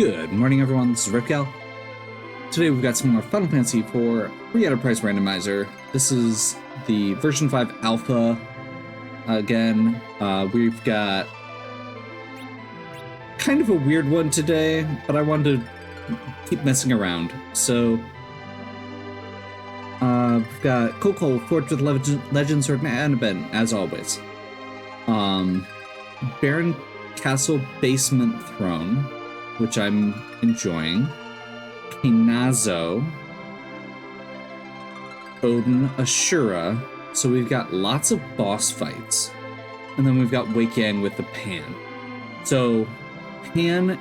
Good morning, everyone. This is Ripcal. Today we've got some more Final Fantasy IV free enterprise randomizer. This is the version 5 alpha. Again, we've got kind of a weird one today, but I wanted to keep messing around. So we've got Kokol, Forged with Legend, Sword, and Anabin, as always. Baron Castle Basement Throne, which I'm enjoying. Kinazo, Odin, Ashura. So we've got lots of boss fights. And then we've got Weiqiang with the Pan. So Pan,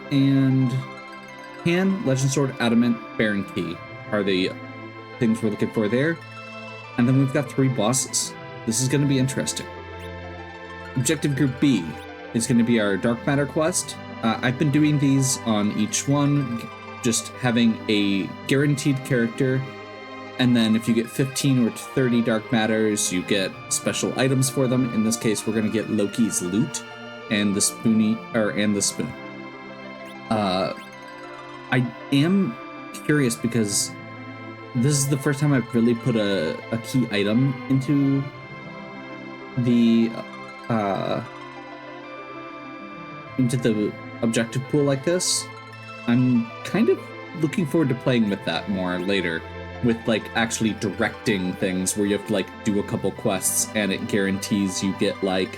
Legend Sword, Adamant, Baron Key are the things we're looking for there. And then we've got 3 bosses. This is going to be interesting. Objective Group B is going to be our Dark Matter quest. I've been doing these on each one, just having a guaranteed character, and then if you get 15 or 30 Dark Matters, you get special items for them. In this case, we're going to get Loki's loot and the spoon. I am curious because this is the first time I've really put a key item into the objective pool like this. I'm kind of looking forward to playing with that more later, with like actually directing things where you have to like do a couple quests and it guarantees you get like,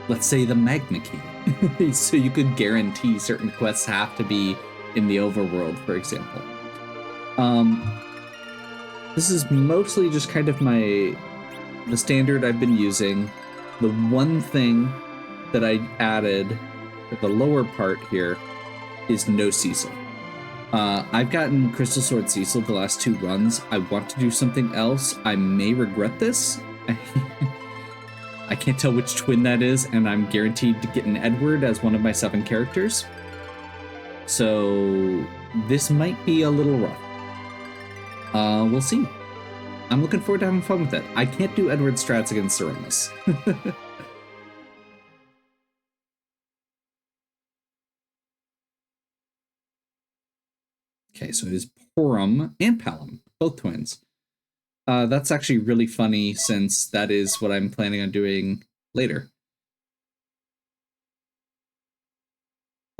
let's say, the Magna Key. So you could guarantee certain quests have to be in the overworld, for example. This is mostly just kind of the standard I've been using. The one thing that I added at the lower part here is no Cecil. I've gotten Crystal Sword Cecil the last 2 runs. I want to do something else. I may regret this. I can't tell which twin that is, and I'm guaranteed to get an Edward as one of my 7 characters. So this might be a little rough. We'll see. I'm looking forward to having fun with it. I can't do Edward strats against Ceramus. Okay, so it is Porum and Palom, both twins. That's actually really funny since that is what I'm planning on doing later.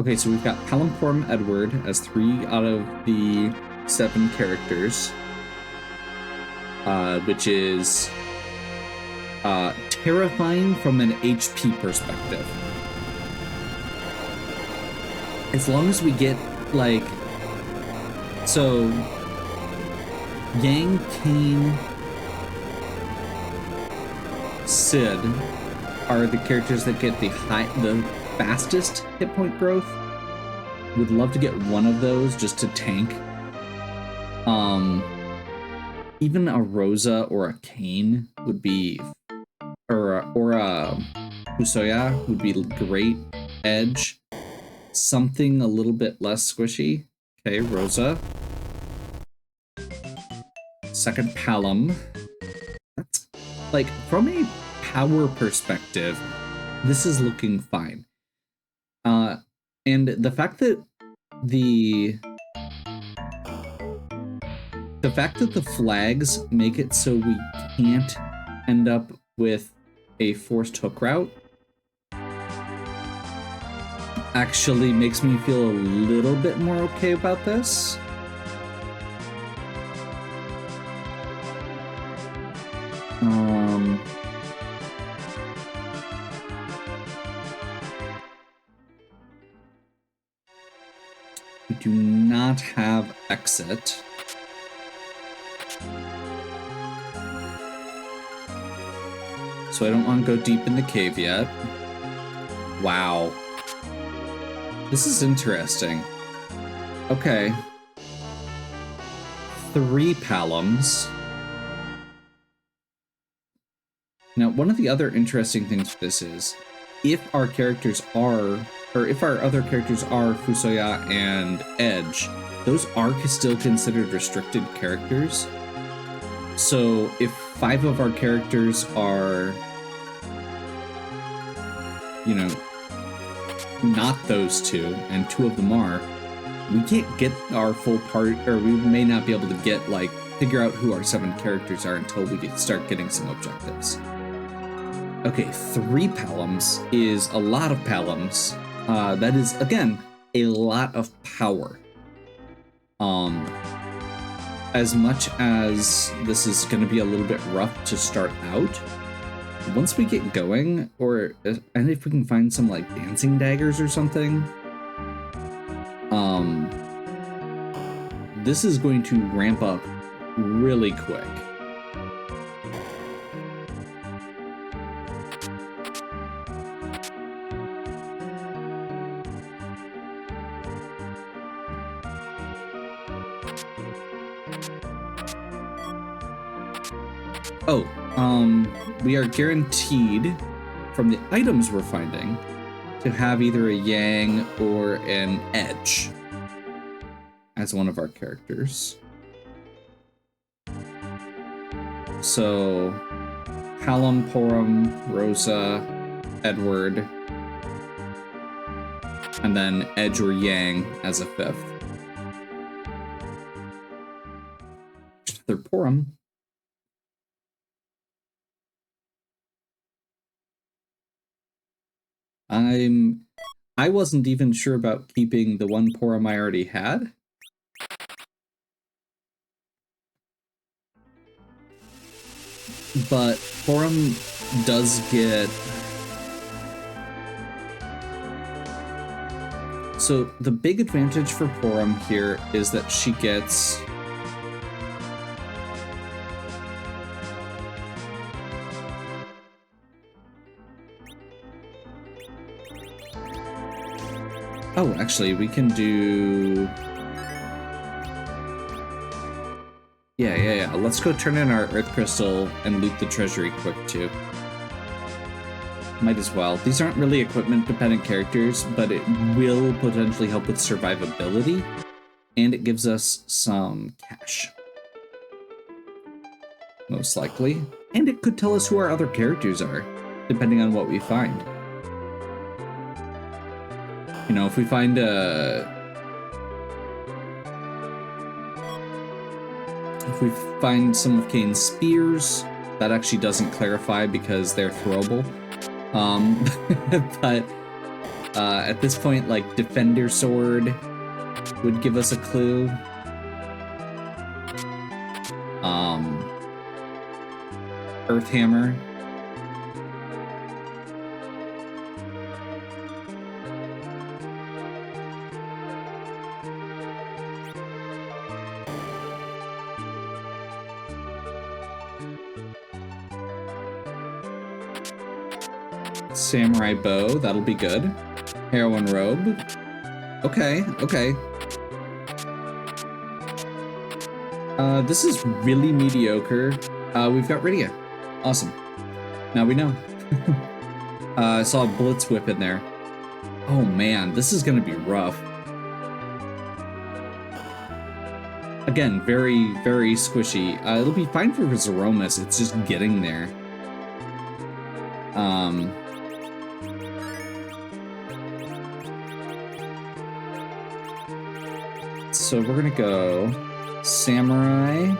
Okay, so we've got Palom, Porum, Edward as 3 out of the 7 characters, which is terrifying from an HP perspective. As long as we get, like... So, Yang, Kane, Sid are the characters that get the fastest hit point growth. Would love to get one of those just to tank. Even a Rosa or a Kane would be, or a Fusoya would be great. Edge, something a little bit less squishy. Okay, Rosa. Second, Palom. That's, like, from a power perspective, this is looking fine. And the fact that the flags make it so we can't end up with a forced hook route actually makes me feel a little bit more okay about this. We do not have exit. So I don't want to go deep in the cave yet. Wow. This is interesting. Okay. 3 Paloms. Now, one of the other interesting things with this is, if our characters are, or if our other characters are Fusoya and Edge, those are still considered restricted characters. So if 5 of our characters are, you know, not those two, and two of them are, we can't get our full part, or we may not be able to get, like, figure out who our 7 characters are until we start getting some objectives. Okay, 3 Palums is a lot of Palums. That is, again, a lot of power. As much as this is going to be a little bit rough to start out, once we get going, and if we can find some, like, dancing daggers or something, this is going to ramp up really quick. Oh, we are guaranteed from the items we're finding to have either a Yang or an Edge as one of our characters. So, Palom, Porum, Rosa, Edward, and then Edge or Yang as a 5th. They're Porum. I wasn't even sure about keeping the one Porum I already had. But Porum does get... So the big advantage for Porum here is that she gets... Oh, actually, we can do... Yeah. Let's go turn in our Earth Crystal and loot the treasury quick, too. Might as well. These aren't really equipment-dependent characters, but it will potentially help with survivability, and it gives us some cash. Most likely. And it could tell us who our other characters are, depending on what we find. You know, if we find some of Kane's spears, that actually doesn't clarify because they're throwable. But at this point, like, Defender Sword would give us a clue. Earth Hammer. Samurai bow, that'll be good. Heroine robe. Okay. This is really mediocre. We've got Rydia. Awesome. Now we know. I saw a Blitz Whip in there. Oh man, this is gonna be rough. Again, very, very squishy. It'll be fine for Zeromus, it's just getting there. So we're gonna go Samurai,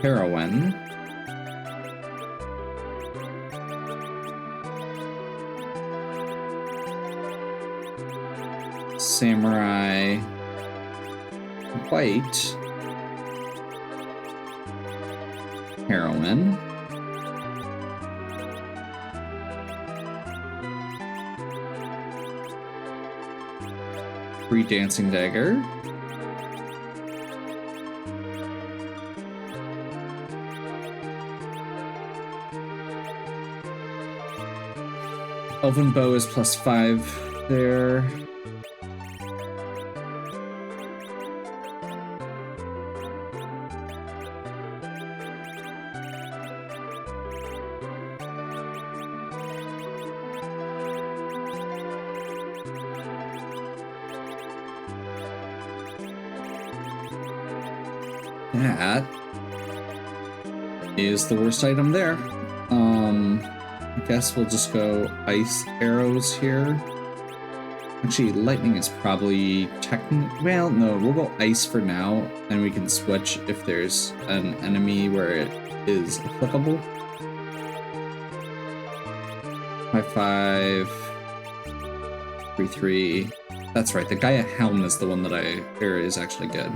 Heroine, Samurai, White, Heroine, free dancing dagger, Elven bow is +5 there. That. is the worst item there. I guess we'll just go ice arrows here. Actually, lightning is probably well, no, we'll go ice for now, and we can switch if there's an enemy where it is applicable. 5-5, 3-3. That's right, the Gaia Helm is the one that is actually good.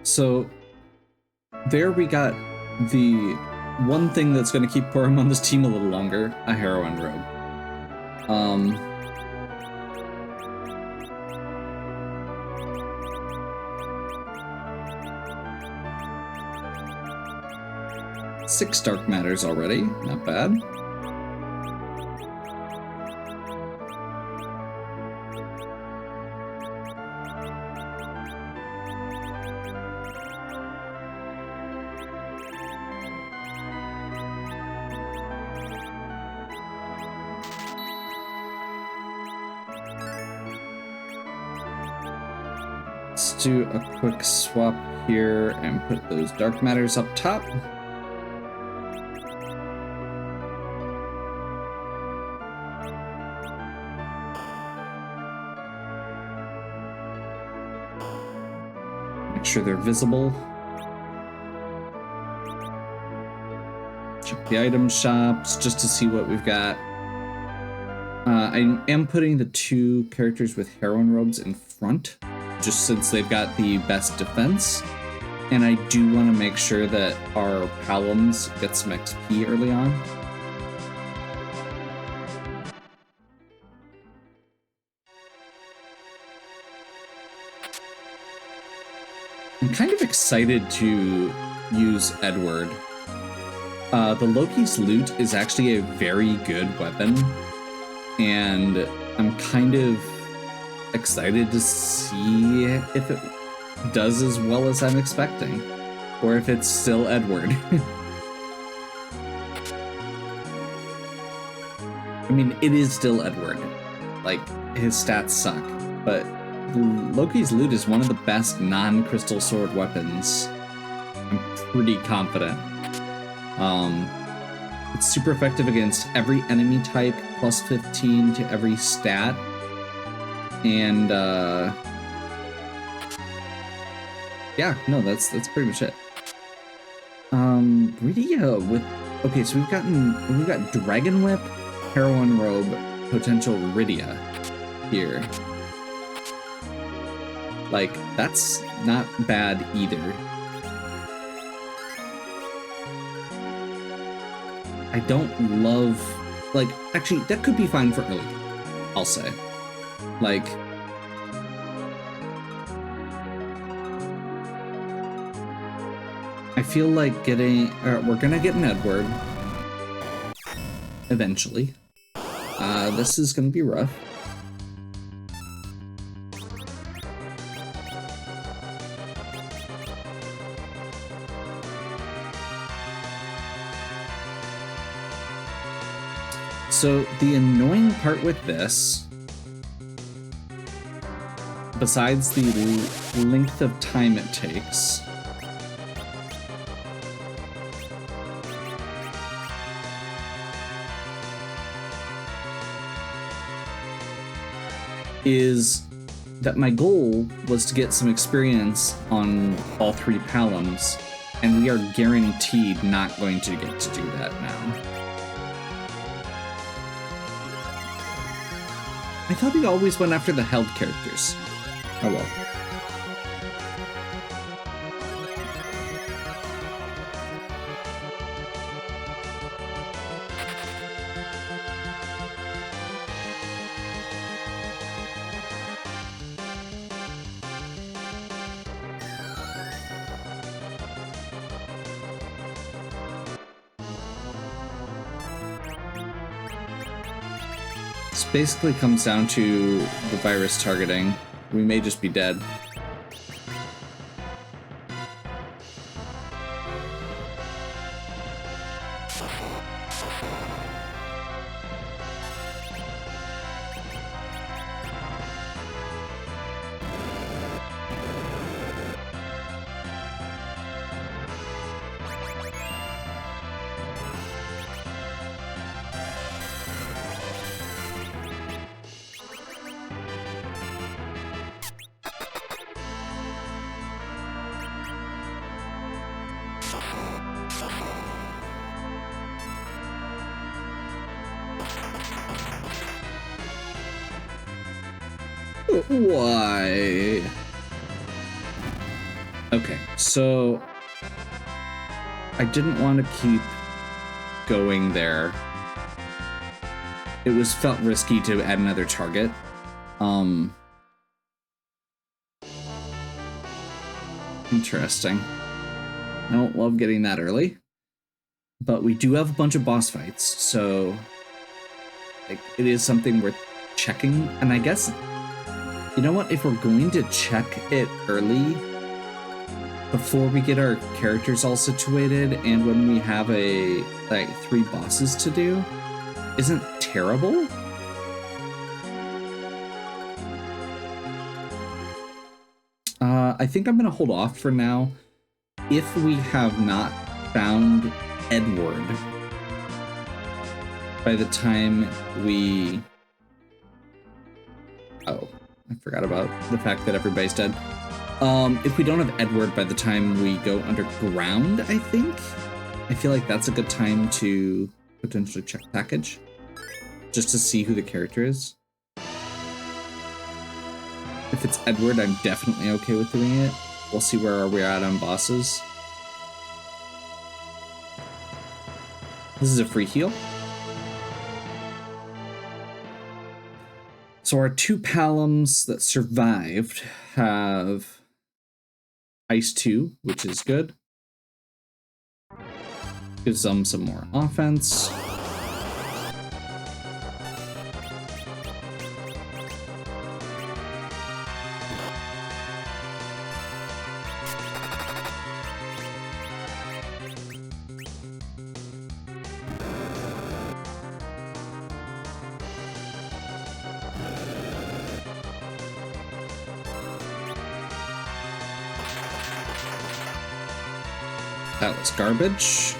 So there we got the one thing that's going to keep Porum on this team a little longer, a heroine robe. Six dark matters already, not bad. Let's do a quick swap here and put those dark matters up top. Make sure they're visible. Check the item shops just to see what we've got. I am putting the two characters with heroine robes in front, just since they've got the best defense, and I do want to make sure that our Palums get some XP early on. I'm kind of excited to use Edward. The Loki's Loot is actually a very good weapon, and I'm kind of excited to see if it does as well as I'm expecting, or if it's still Edward. I mean, it is still Edward. Like, his stats suck, but Loki's Loot is one of the best non-crystal sword weapons. I'm pretty confident. It's super effective against every enemy type, plus 15 to every stat. And yeah, no, that's pretty much it. Rydia with okay, so we've got Dragon Whip, Heroine Robe, potential Rydia here. Like, that's not bad either. I don't love, like, actually that could be fine for early, I'll say. Like, I feel like we're gonna get an Edward eventually. This is gonna be rough. So the annoying part with this, besides the length of time it takes, is that my goal was to get some experience on all three Palums, and we are guaranteed not going to get to do that now. I thought he always went after the held characters. Oh well. This basically comes down to the virus targeting. We may just be dead. Why? Okay, so I didn't want to keep going there. It was felt risky to add another target. Interesting. I don't love getting that early, but we do have a bunch of boss fights, so like, it is something worth checking. And I guess, you know what, if we're going to check it early before we get our characters all situated and when we have like 3 bosses to do, isn't terrible. I think I'm gonna hold off for now. If we have not found Edward by the time we... Oh, I forgot about the fact that everybody's dead. If we don't have Edward by the time we go underground, I feel like that's a good time to potentially check package, just to see who the character is. If it's Edward, I'm definitely okay with doing it. We'll see where we're at on bosses. This is a free heal. So our 2 Palums that survived have Ice 2, which is good. Gives them some more offense. That was garbage.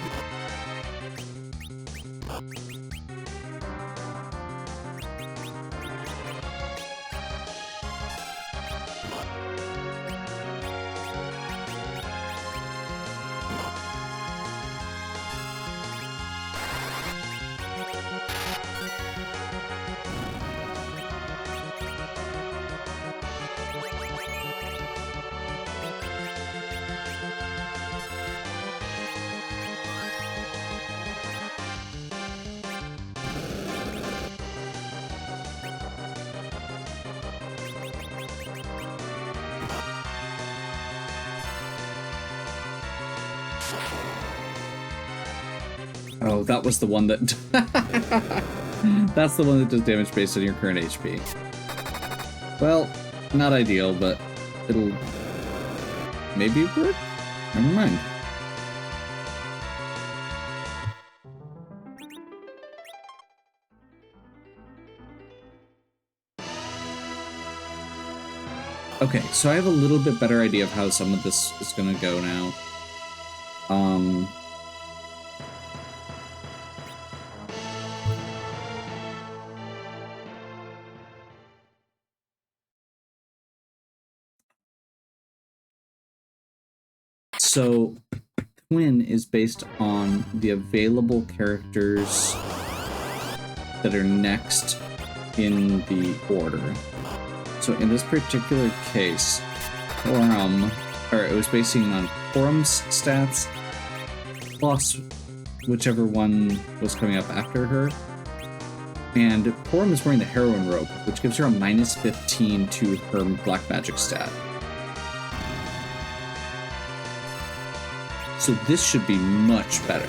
Oh, that was the one that... That's the one that does damage based on your current HP. Well, not ideal, but it'll... maybe work? Never mind. Okay, so I have a little bit better idea of how some of this is gonna go now. So, Twin is based on the available characters that are next in the order. So in this particular case, it was basing on Forum's stats plus whichever one was coming up after her. And Forum is wearing the Heroine Robe, which gives her a -15 to her Black Magic stat. So this should be much better.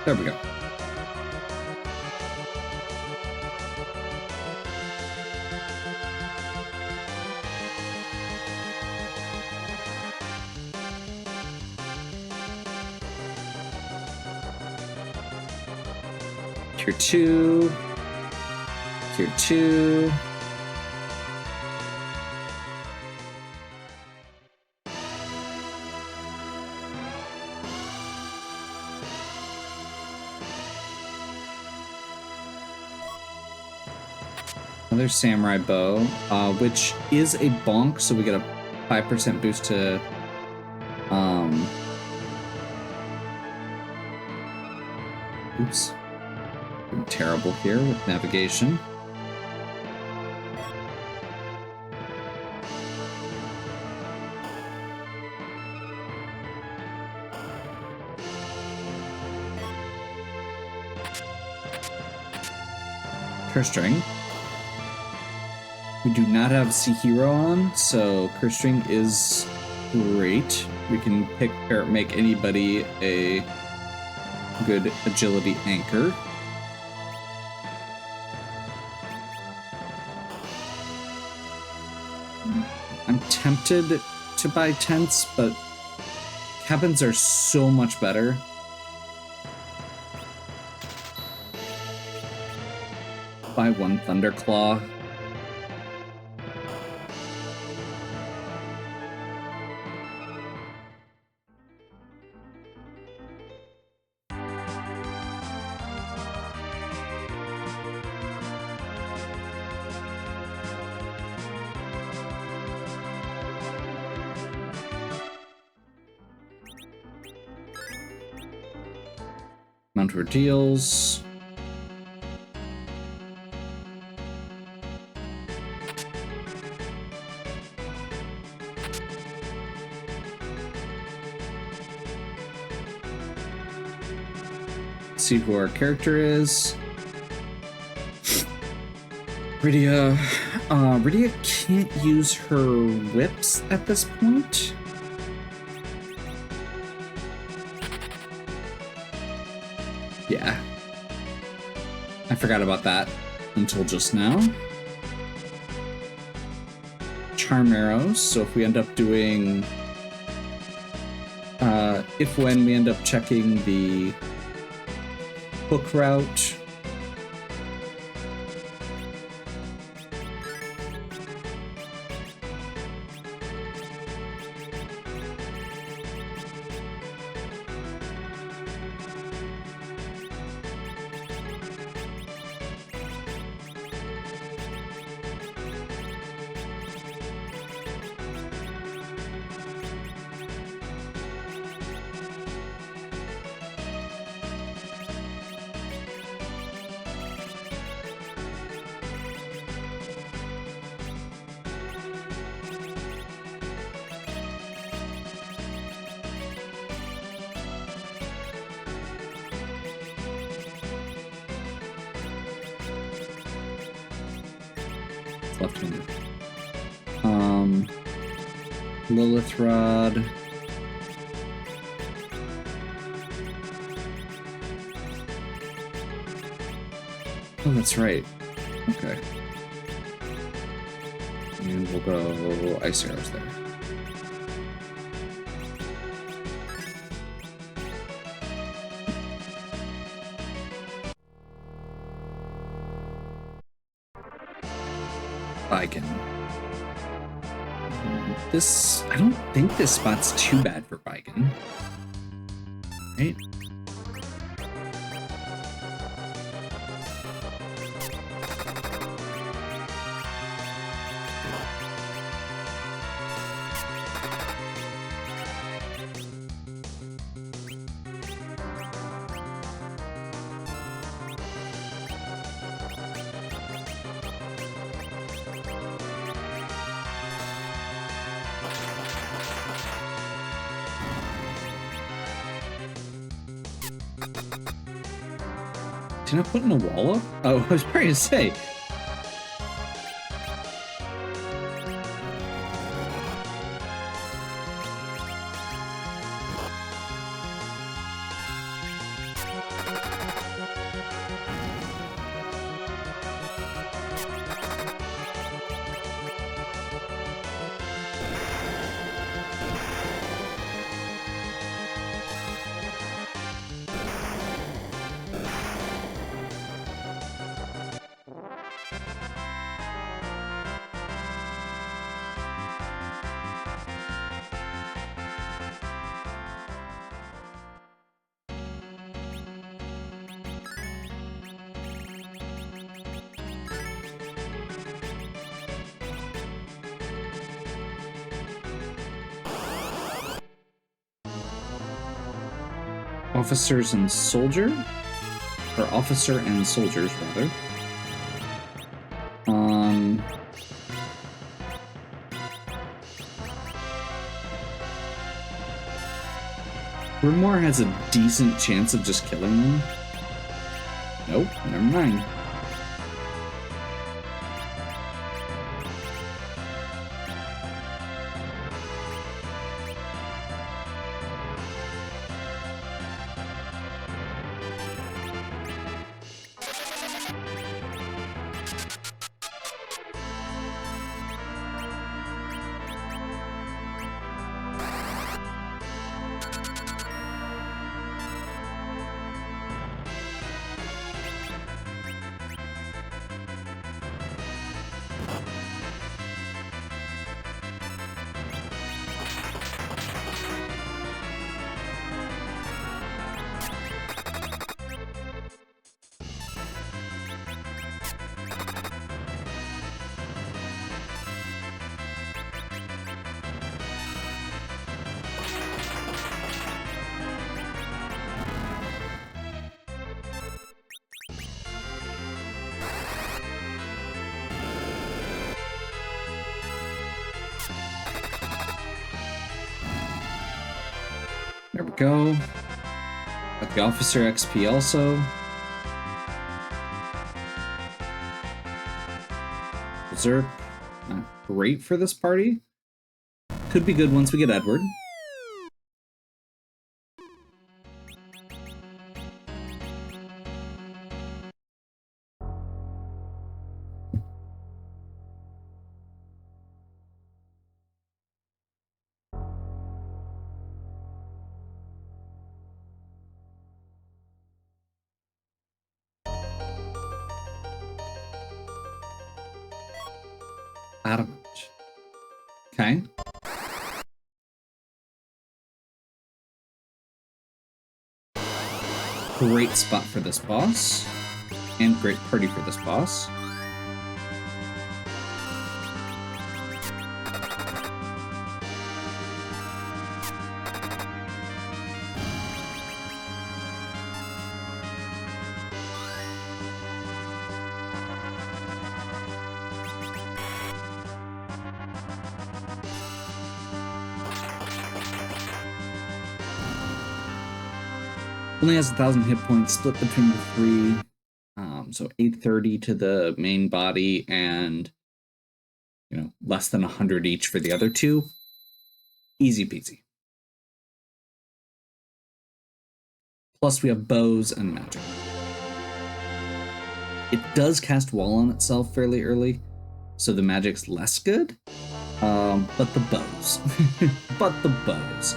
There we go. Tier 2. Tier 2. Another samurai bow, which is a bonk, so we get a 5% boost to oops. I'm terrible here with navigation. Curse string. We do not have Sea Hero on, so curse string is great. We can pick or make anybody a good agility anchor. I'm tempted to buy tents, but cabins are so much better. Buy one Thunderclaw. Mount deals. See who our character is. Rydia. Rydia can't use her whips at this point. Yeah. I forgot about that until just now. Charm arrows, so if we end up doing... when we end up checking the hook route... Left-handed. Lilith Rod. Oh, that's right. Okay. And we'll go ice arrows there. Viken. This, I don't think this spot's too bad for Viken. Right? Did I put in a wall up? Oh, I was trying to say. officers and soldier, or officer and soldiers rather. Grimoire has a decent chance of just killing them. Nope, never mind. There we go. Got the officer XP also. Berserk, not great for this party. Could be good once we get Edward. Adamant. Okay. Great spot for this boss. And great party for this boss. Only has 1,000 hit points, split between the three. So 830 to the main body and, you know, less than 100 each for the other two. Easy peasy. Plus we have bows and magic. It does cast wall on itself fairly early, so the magic's less good. But the bows. But the bows.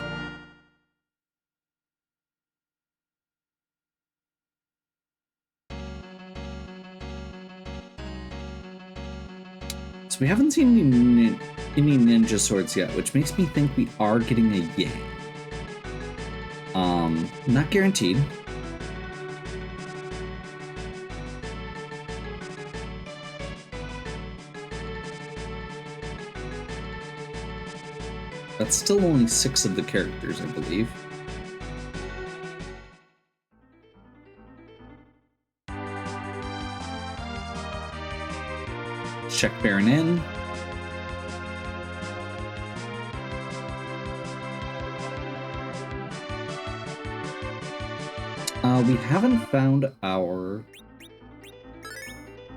We haven't seen any ninja swords yet, which makes me think we are getting a Yang. Not guaranteed. That's still only 6 of the characters, I believe. Check Baron in. We haven't found our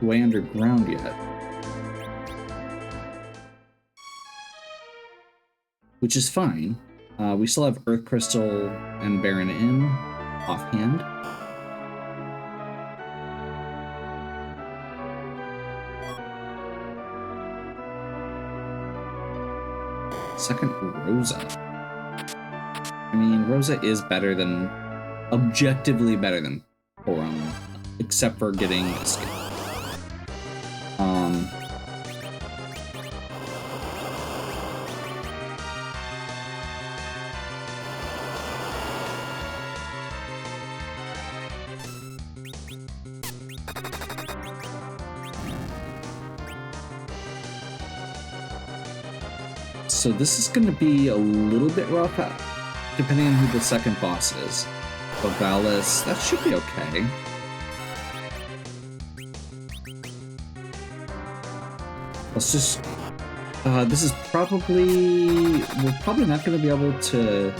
way underground yet. Which is fine. We still have Earth Crystal and Baron in offhand. Second, Rosa. I mean, Rosa is better than, objectively better than Corona, except for getting escape. So this is going to be a little bit rough, depending on who the second boss is. Bovalis, that should be okay. Let's just... this is probably... We're probably not going to be able to...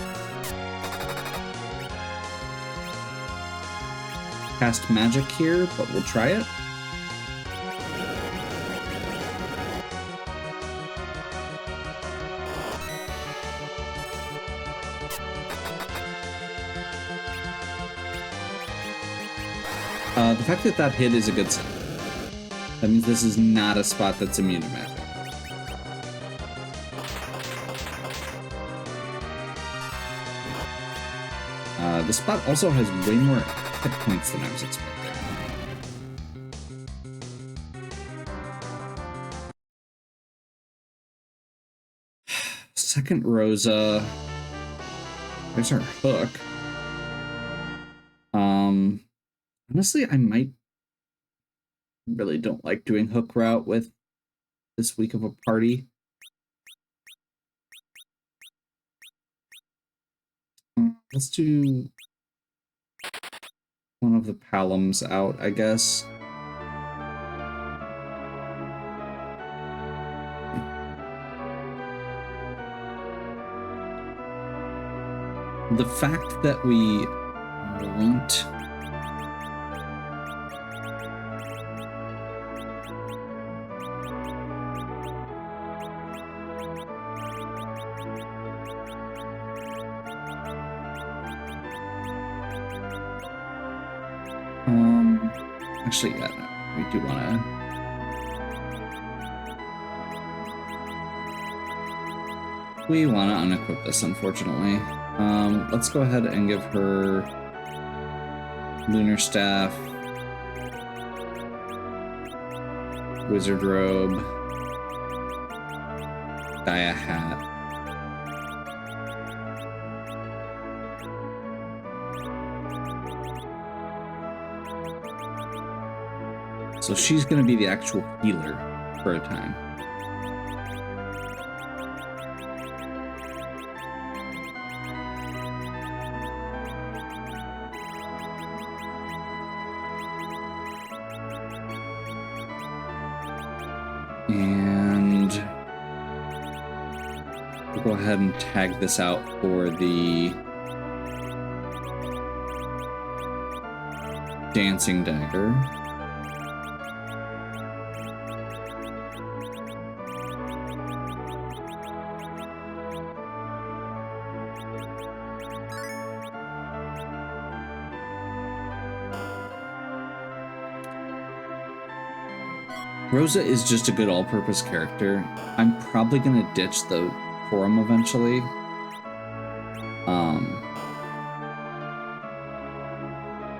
cast magic here, but we'll try it. The fact that that hit is a good sign. That means this is not a spot that's immune to magic. The spot also has way more hit points than I was expecting. Second Rosa. There's our hook. Honestly, I really don't like doing hook route with this week of a party. Let's do one of the Palums out, I guess. The fact that we want actually, yeah, no, we do want to unequip this, unfortunately. Let's go ahead and give her Lunar Staff, Wizard Robe, Gaia Hat. So she's going to be the actual healer for a time. And we'll go ahead and tag this out for the Dancing Dagger. Rosa is just a good all-purpose character. I'm probably gonna ditch the forum eventually.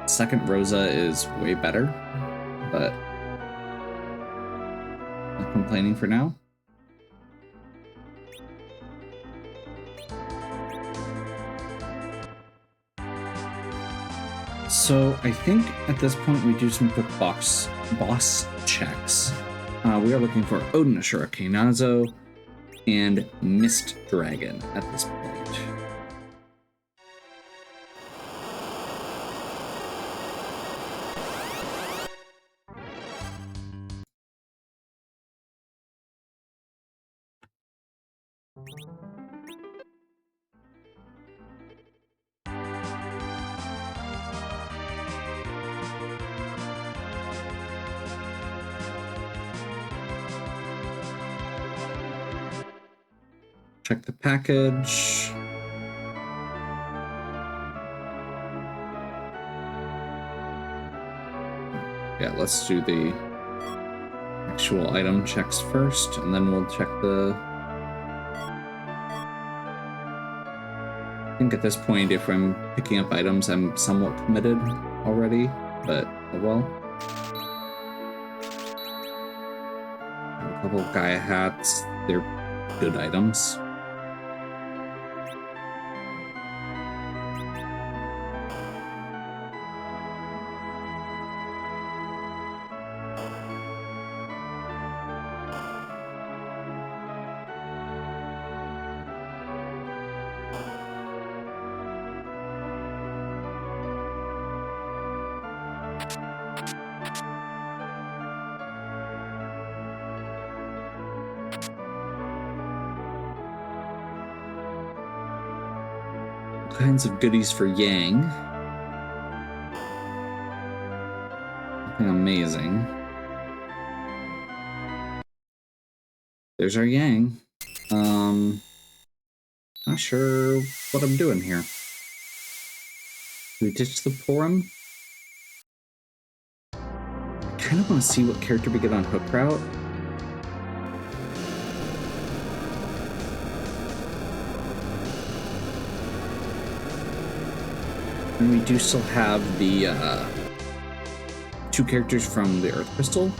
Second Rosa is way better, but not complaining for now. So I think at this point we do some quick boss checks. We are looking for Odin Ashura Kainazo and Mist Dragon at this point. Check the package. Yeah, let's do the actual item checks first, and then we'll check the... I think at this point, if I'm picking up items, I'm somewhat committed already, but oh well. A couple of Gaia hats, they're good items. kinds of goodies for Yang. Nothing amazing. There's our Yang. Not sure what I'm doing here. Do we ditch the Porum? I kind of want to see what character we get on Hook Route. And we do still have the 2 characters from the Earth Crystal.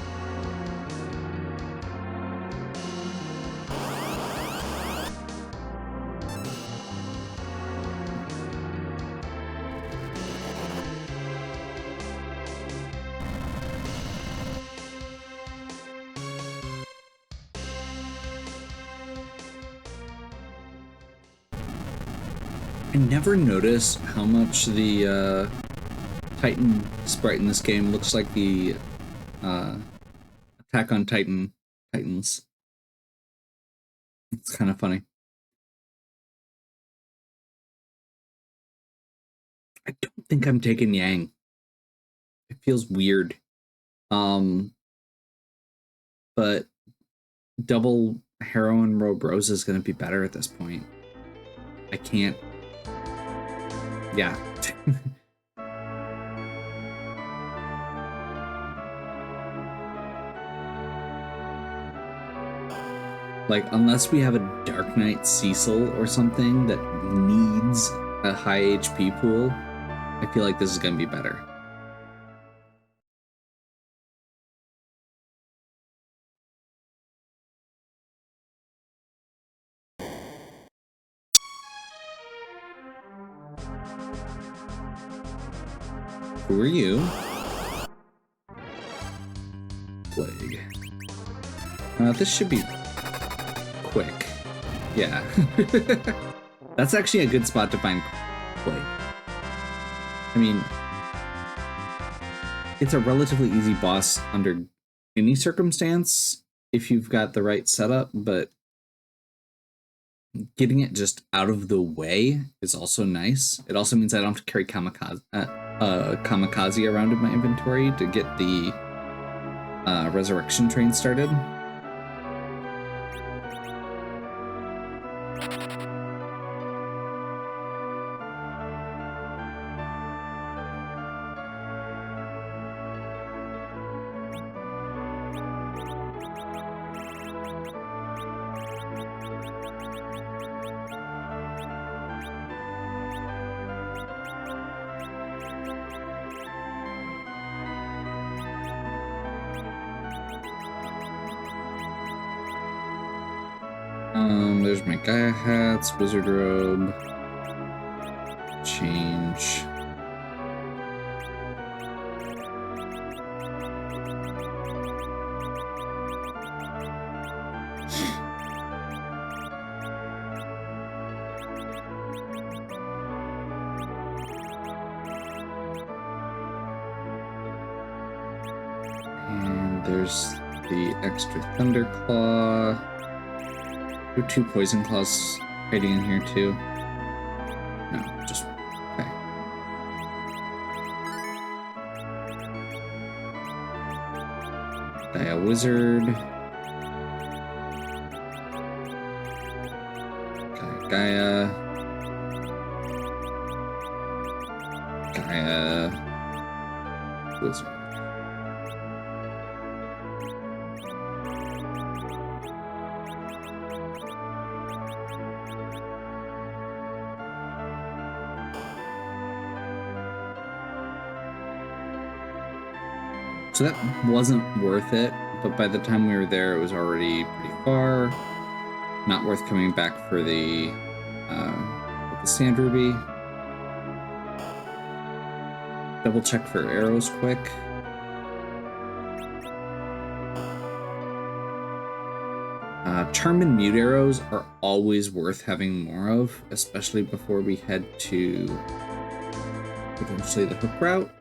I never notice how much the Titan sprite in this game looks like the Attack on Titan Titans. It's kind of funny. I don't think I'm taking Yang. It feels weird. But double Heroine Robe Rose is going to be better at this point. I can't. Yeah. Like, unless we have a Dark Knight Cecil or something that needs a high HP pool, I feel like this is going to be better. Who are you? Plague. This should be quick. Yeah. That's actually a good spot to find Plague. I mean, it's a relatively easy boss under any circumstance if you've got the right setup, but getting it just out of the way is also nice. It also means I don't have to carry Kamikaze around in my inventory to get the resurrection train started. There's my Gaia hats, wizard robe, change. And there's the extra Thunderclaw. There are 2 Poison Claws hiding in here too. No, just okay. Gaia Wizard. Gaia. Gaia Wizard. So that wasn't worth it, but by the time we were there, it was already pretty far. Not worth coming back for the Sand Ruby. Double check for arrows quick. Charm and Mute arrows are always worth having more of, especially before we head to potentially the Hook Route.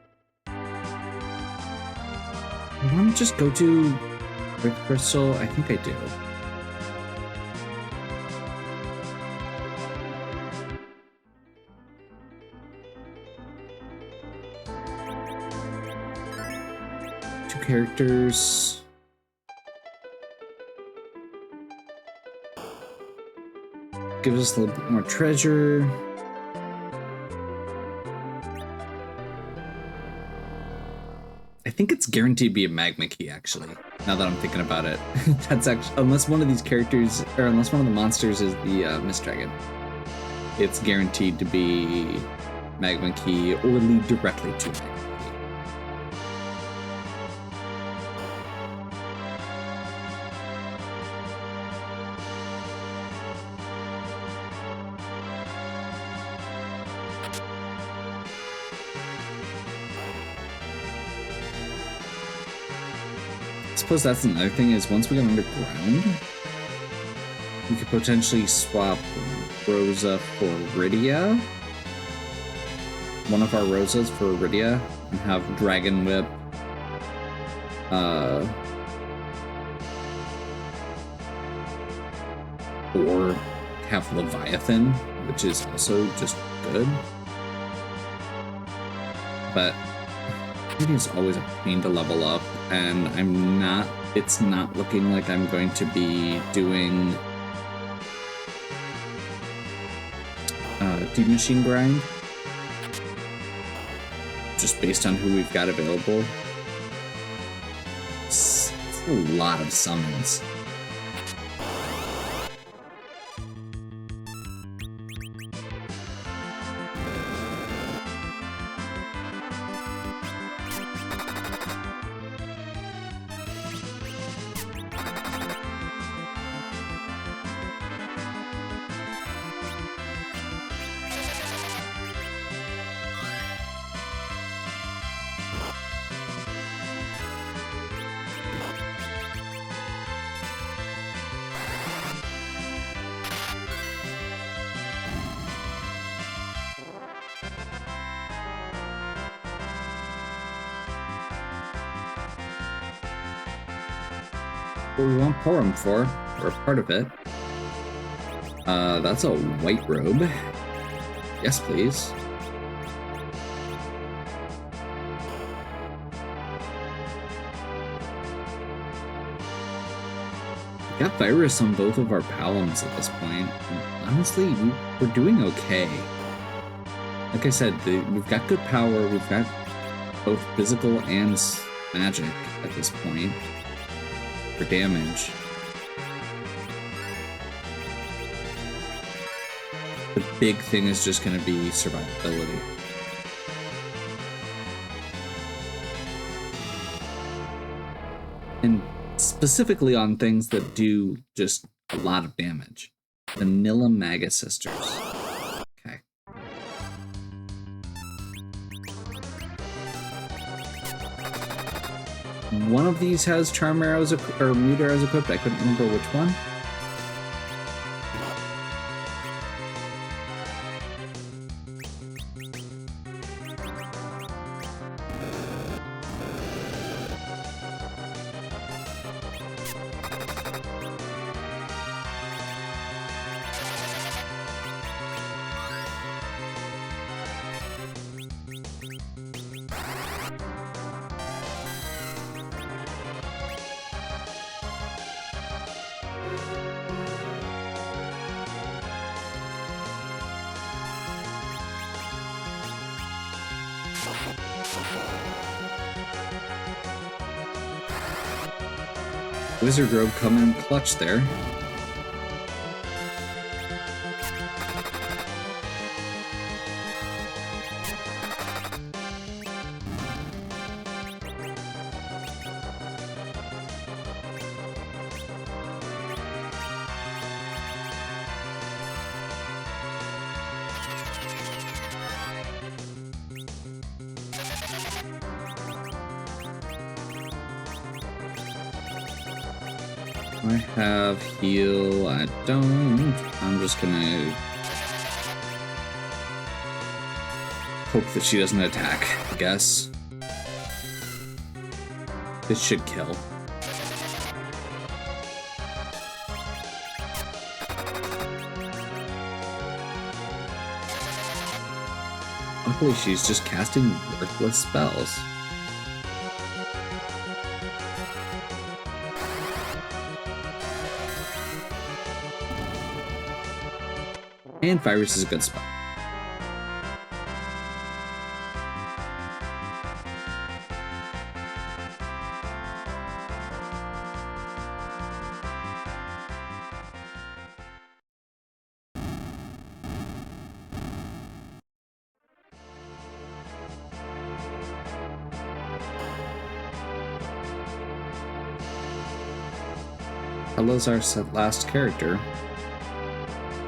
I want to just go to Earth Crystal. I think I do. 2 characters. Gives us a little bit more treasure. I think it's guaranteed to be a magma key, actually, now that I'm thinking about it. That's actually, unless one of these characters, or unless one of the monsters is the Mist Dragon, it's guaranteed to be magma key or lead directly to magma key. I suppose that's another thing, is once we get underground, we could potentially swap Rosa for Rydia. One of our Rosas for Rydia, and have Dragon Whip, or have Leviathan, which is also just good. But it is always a pain to level up, and it's not looking like I'm going to be doing Deep Machine Grind, just based on who we've got available. It's a lot of summons. What we want Porum for, or a part of it. That's a white robe. Yes, please. We got virus on both of our Palums at this point. And honestly, we're doing okay. Like I said, we've got good power. We've got both physical and magic at this point for damage. The big thing is just going to be survivability. And specifically on things that do just a lot of damage. Vanilla Maga Sisters. Okay. One of these has Charm Arrows or Mute Arrows equipped. I couldn't remember which one. Wizard Robe coming clutch there. I have heal, I don't. I'm just gonna hope that she doesn't attack, I guess. This should kill. Luckily, she's just casting worthless spells. And Virus is a good spot. Hello's our last character.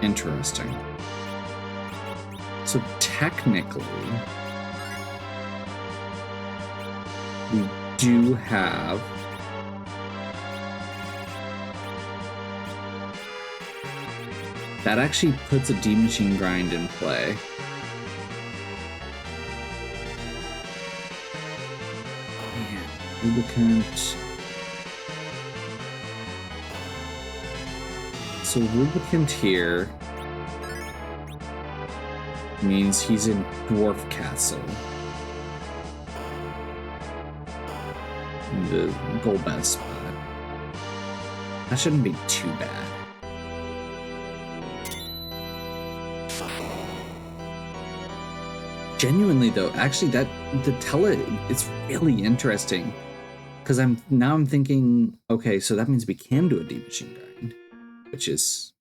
Interesting. So technically, we do have that actually puts a D machine grind in play. Rubicant. So Rubicant here means he's in Dwarf Castle. The goal best spot. That shouldn't be too bad. Genuinely though, actually the tele, it's really interesting. Because I'm thinking, okay, so that means we can do a D machine grind, which is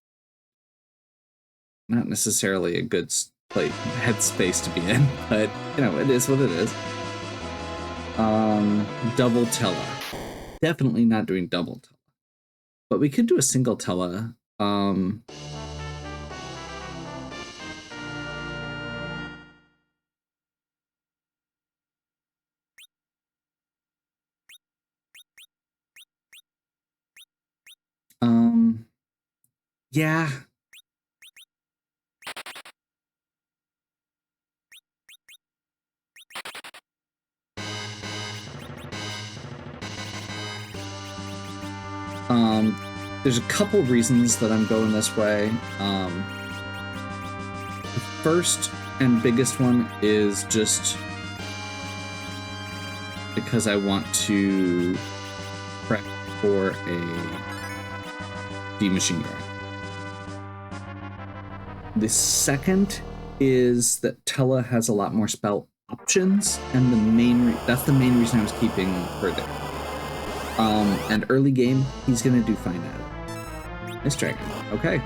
not necessarily a good headspace to be in, but you know, it is what it is. Double tele. Definitely not doing double tele. But we could do a single tele. Yeah. There's a couple reasons that I'm going this way. The first and biggest one is just because I want to prep for a D machine grind. The second is that Tella has a lot more spell options, and that's the main reason I was keeping her there. And early game, he's gonna do fine at it. Nice dragon. Okay.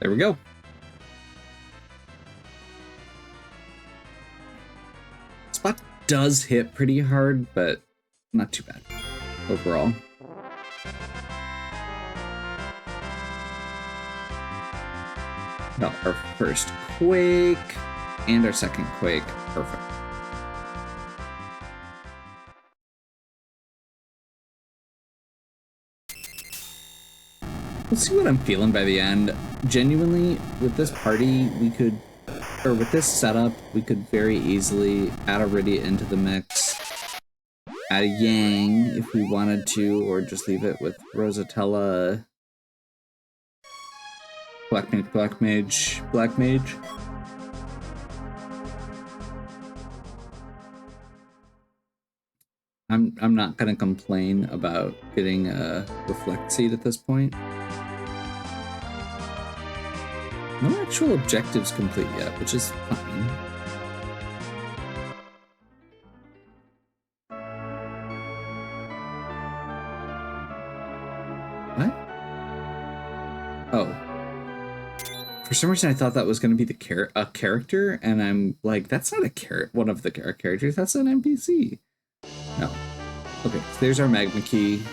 There we go. Spot does hit pretty hard, but not too bad overall. Got our first Quake and our second Quake. Perfect. Let's see what I'm feeling by the end. Genuinely, with this party, with this setup, we could very easily add a Rydia into the mix, add a Yang if we wanted to, or just leave it with Rosatella, Black Mage. I'm not gonna complain about getting a Reflect Seed at this point. No actual objectives complete yet, which is fine. What? Oh. For some reason, I thought that was going to be a character, and I'm like, that's not one of the characters. That's an NPC. No. Okay, so there's our magma key.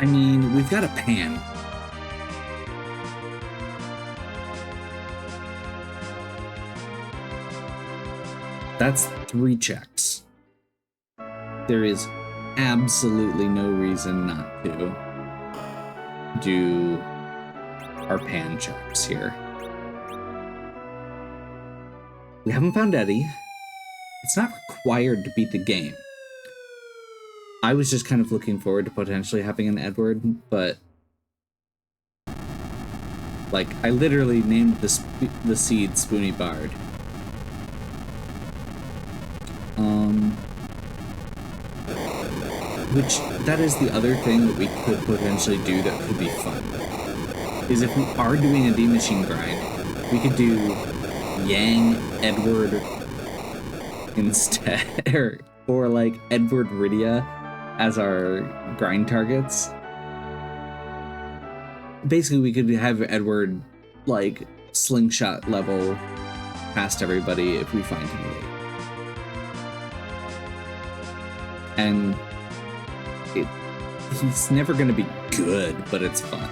I mean, we've got a pan. That's 3 checks. There is absolutely no reason not to do our pan checks here. We haven't found Eddie. It's not required to beat the game. I was just kind of looking forward to potentially having an Edward, but like I literally named the seed SPOONYBARD. Which that is the other thing that we could potentially do that could be fun. Is if we are doing a D machine grind, we could do Yang Edward instead, or like Edward Rydia as our grind targets. Basically, we could have Edward like slingshot level past everybody if we find him late. And he's never going to be good, but it's fun.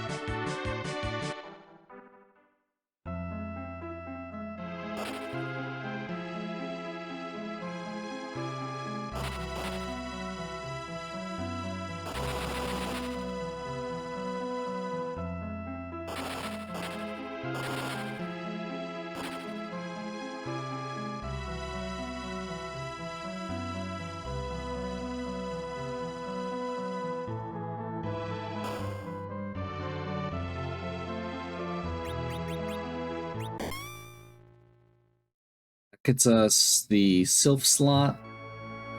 Gets us the Sylph slot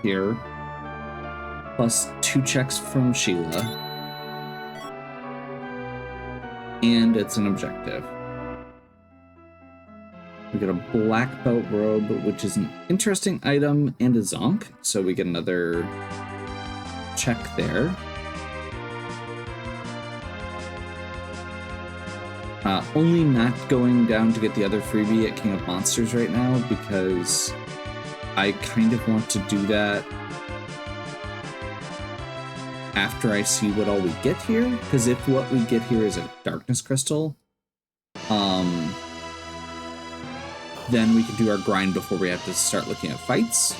here, plus 2 checks from Sheila, and it's an objective. We get a black belt robe, which is an interesting item, and a zonk, so we get another check there. Only not going down to get the other freebie at King of Monsters right now because I kind of want to do that after I see what all we get here. Because if what we get here is a darkness crystal, then we can do our grind before we have to start looking at fights.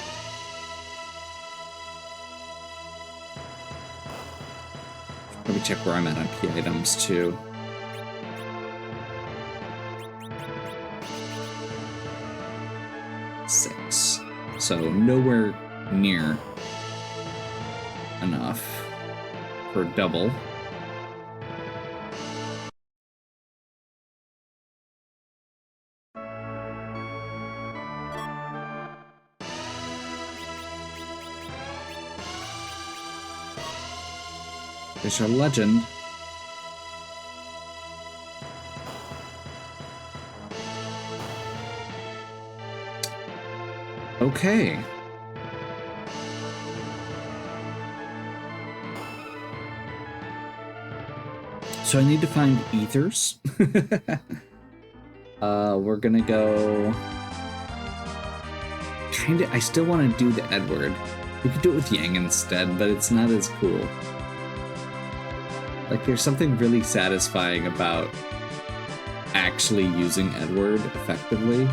Let me check where I'm at on key items too. So nowhere near enough for double. There's our legend. Okay. So I need to find ethers. We're gonna go... I still want to do the Edward. We could do it with Yang instead, but it's not as cool. Like, there's something really satisfying about actually using Edward effectively.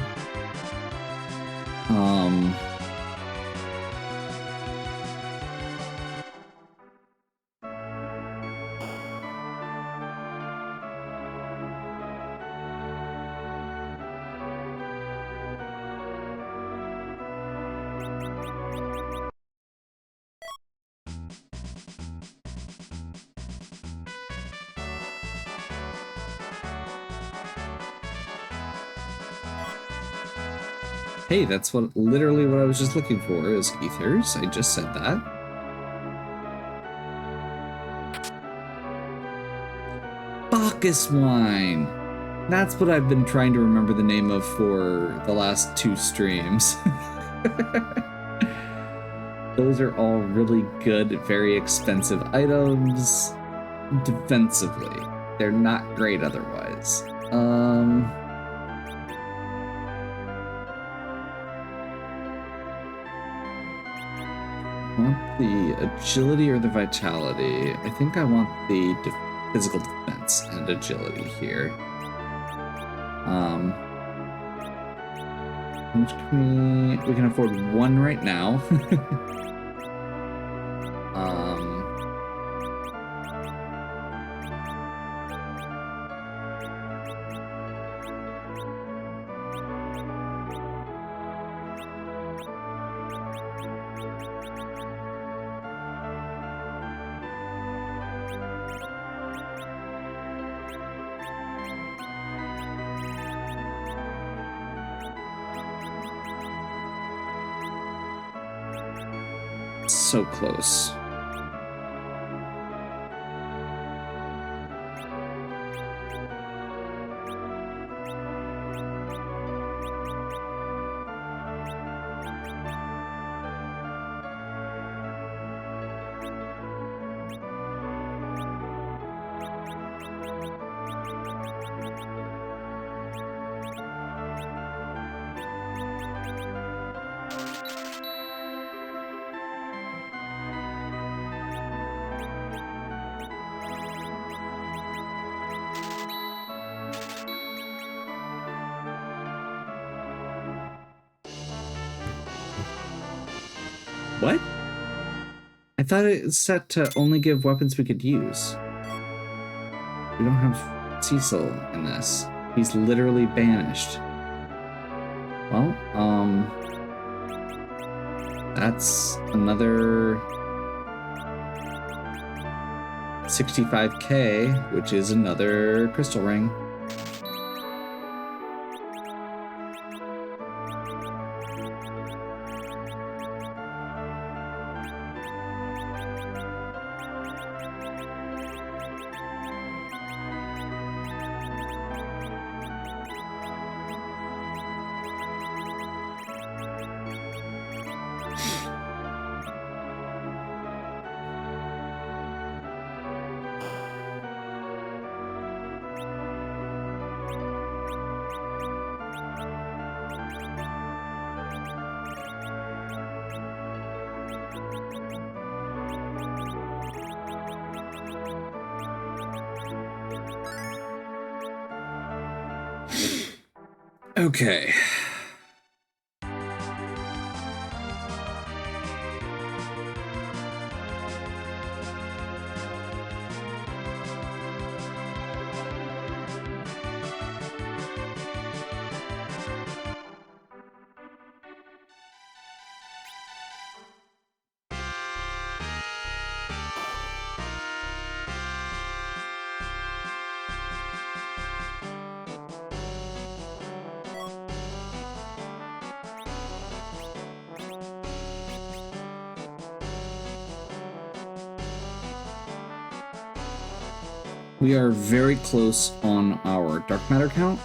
Hey, that's literally what I was just looking for, is ethers. I just said that. Bacchus wine. That's what I've been trying to remember the name of for the last 2 streams. Those are all really good, very expensive items. Defensively, they're not great otherwise. Want the agility or the vitality? I think I want the physical defense and agility here. How much can we can afford 1 right now. So close. What? I thought it was set to only give weapons we could use. We don't have Cecil in this. He's literally banished. Well, that's another 65k, which is another crystal ring. Okay. We are very close on our dark matter count.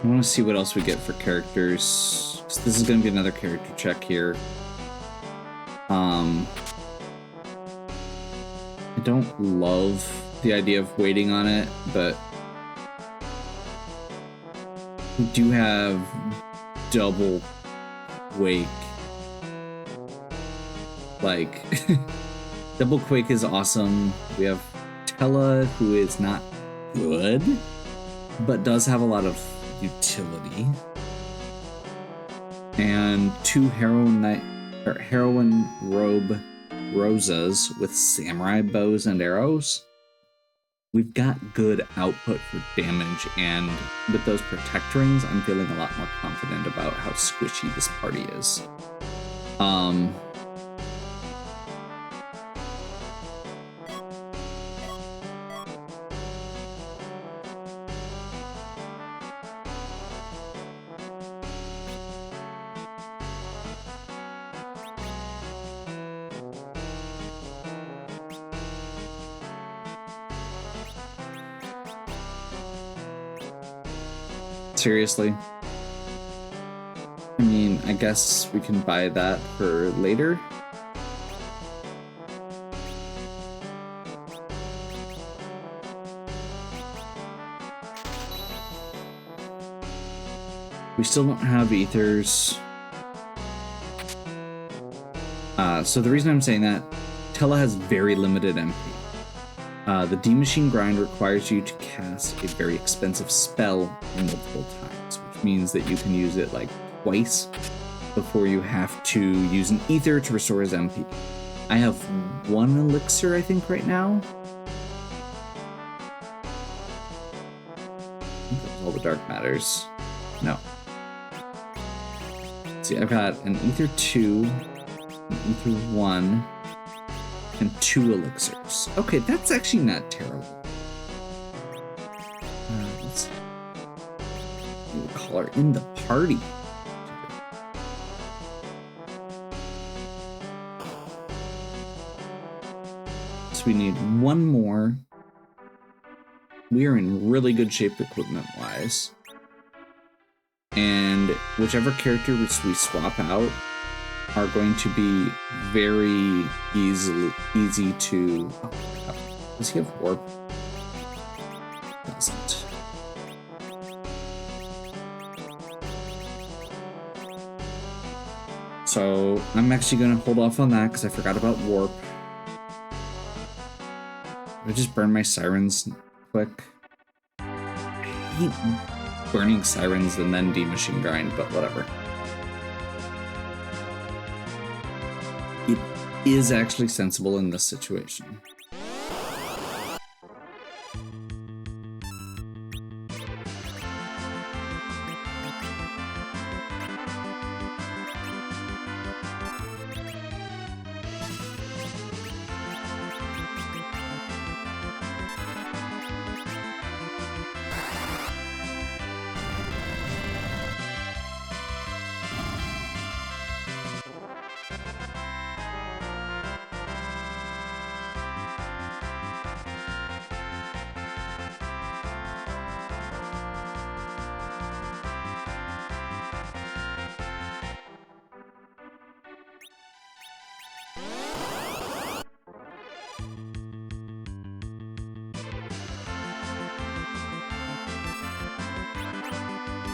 I want to see what else we get for characters. This is going to be another character check here. I don't love the idea of waiting on it, but we do have double Quake. Like, double Quake is awesome. We have Tella, who is not good, but does have a lot of utility. And 2 heroine robe Rosas with samurai bows and arrows. We've got good output for damage, and with those protect rings, I'm feeling a lot more confident about how squishy this party is. Seriously? I mean, I guess we can buy that for later. We still don't have ethers. So the reason I'm saying that, Tella has very limited MP. The D Machine Grind requires you to cast a very expensive spell multiple times, which means that you can use it like twice before you have to use an ether to restore his MP. I have 1 elixir, I think, right now. I think that was all the dark matters. No. Let's see, I've got an ether 2, an ether 1, and 2 elixirs. Okay, that's actually not terrible. Let's call her in the party. So we need 1 more. We are in really good shape equipment-wise. And whichever character we swap out are going to be very easy to... Oh, does he have warp? Doesn't. So I'm actually going to hold off on that because I forgot about warp. I just burn my sirens quick. I hate burning sirens and then D Machine Grind, but whatever. It is actually sensible in this situation.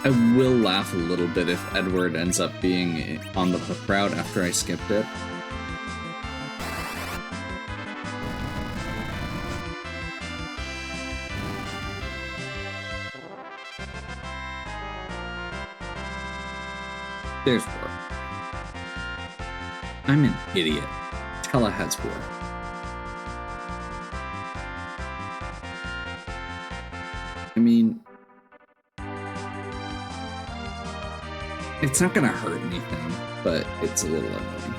I will laugh a little bit if Edward ends up being on the hook route after I skipped it. There's warp. I'm an idiot. Tella has warp. I mean... it's not gonna hurt anything, but it's a little annoying.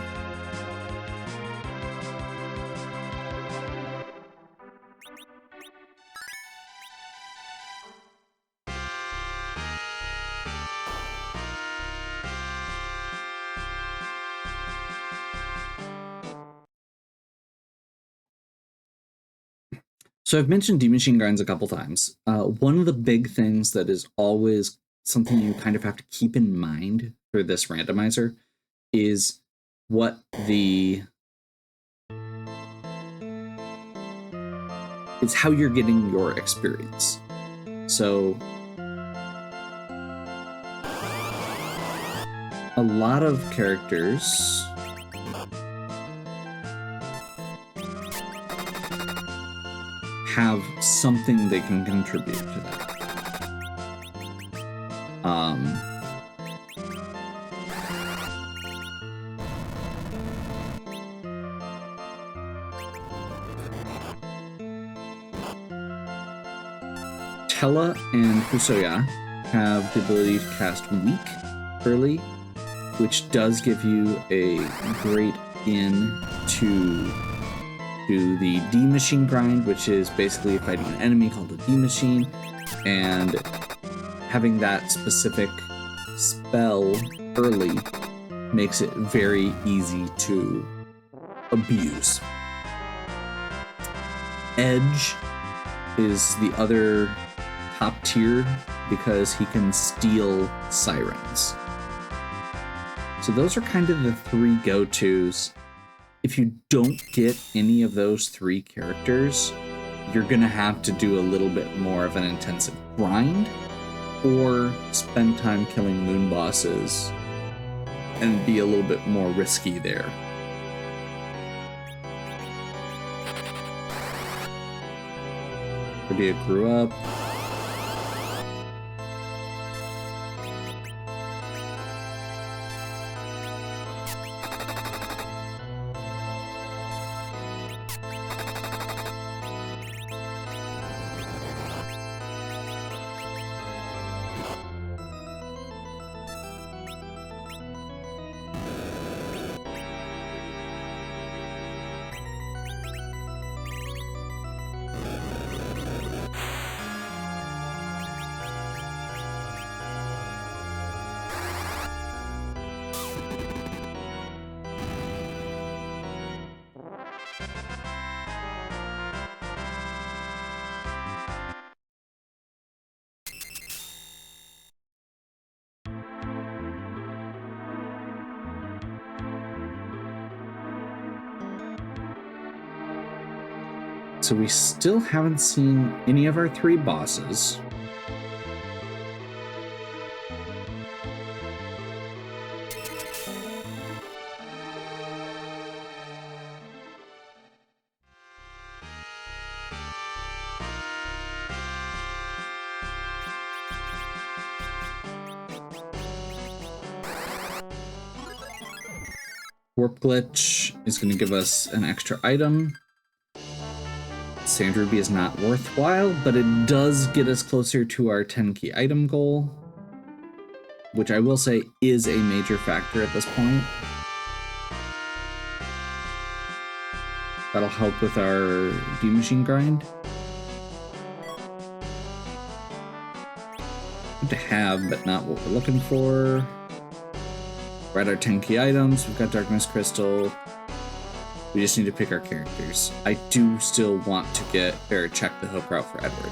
So I've mentioned D Machine Grinds a couple times. One of the big things that is always something you kind of have to keep in mind for this randomizer is what the... it's how you're getting your experience. So a lot of characters have something they can contribute to that. Tella and Fusoya have the ability to cast Weak early, which does give you a great in to do the D Machine Grind, which is basically fighting an enemy called a D Machine, and having that specific spell early makes it very easy to abuse. Edge is the other top tier because he can steal sirens. So those are kind of the three go-tos. If you don't get any of those three characters, you're gonna have to do a little bit more of an intensive grind or spend time killing moon bosses and be a little bit more risky there. Lydia grew up. So we still haven't seen any of our three bosses. Warp Glitch is going to give us an extra item. Sand Ruby is not worthwhile, but it does get us closer to our 10 key item goal, which I will say is a major factor at this point. That'll help with our D-Machine grind. Good to have, but not what we're looking for. We're at our 10 key items. We've got Darkness Crystal. We just need to pick our characters. I do still want to get or check the hook route for Edward.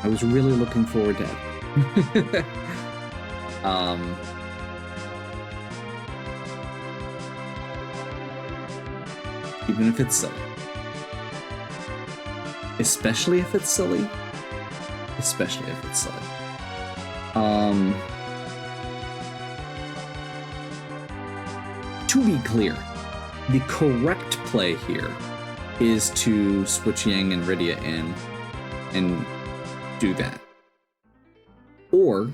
I was really looking forward to Edward. Even if it's silly. Especially if it's silly. Especially if it's silly. To be clear, the correct play here is to switch Yang and Rydia in and do that. Or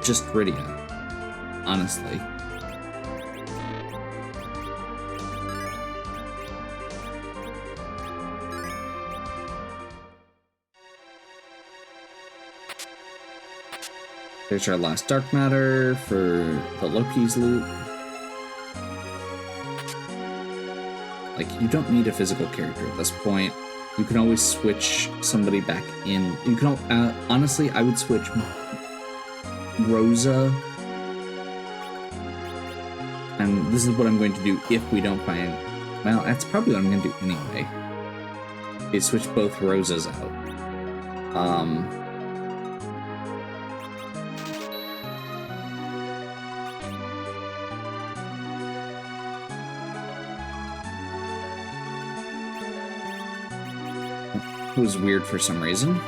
just Rydia, honestly. There's our last dark matter for the Loki's loot. Like, you don't need a physical character at this point. You can always switch somebody back in. You can, honestly, I would switch Rosa. And this is what I'm going to do if we don't find... Well, that's probably what I'm going to do anyway. Is switch both Rosas out. It was weird for some reason.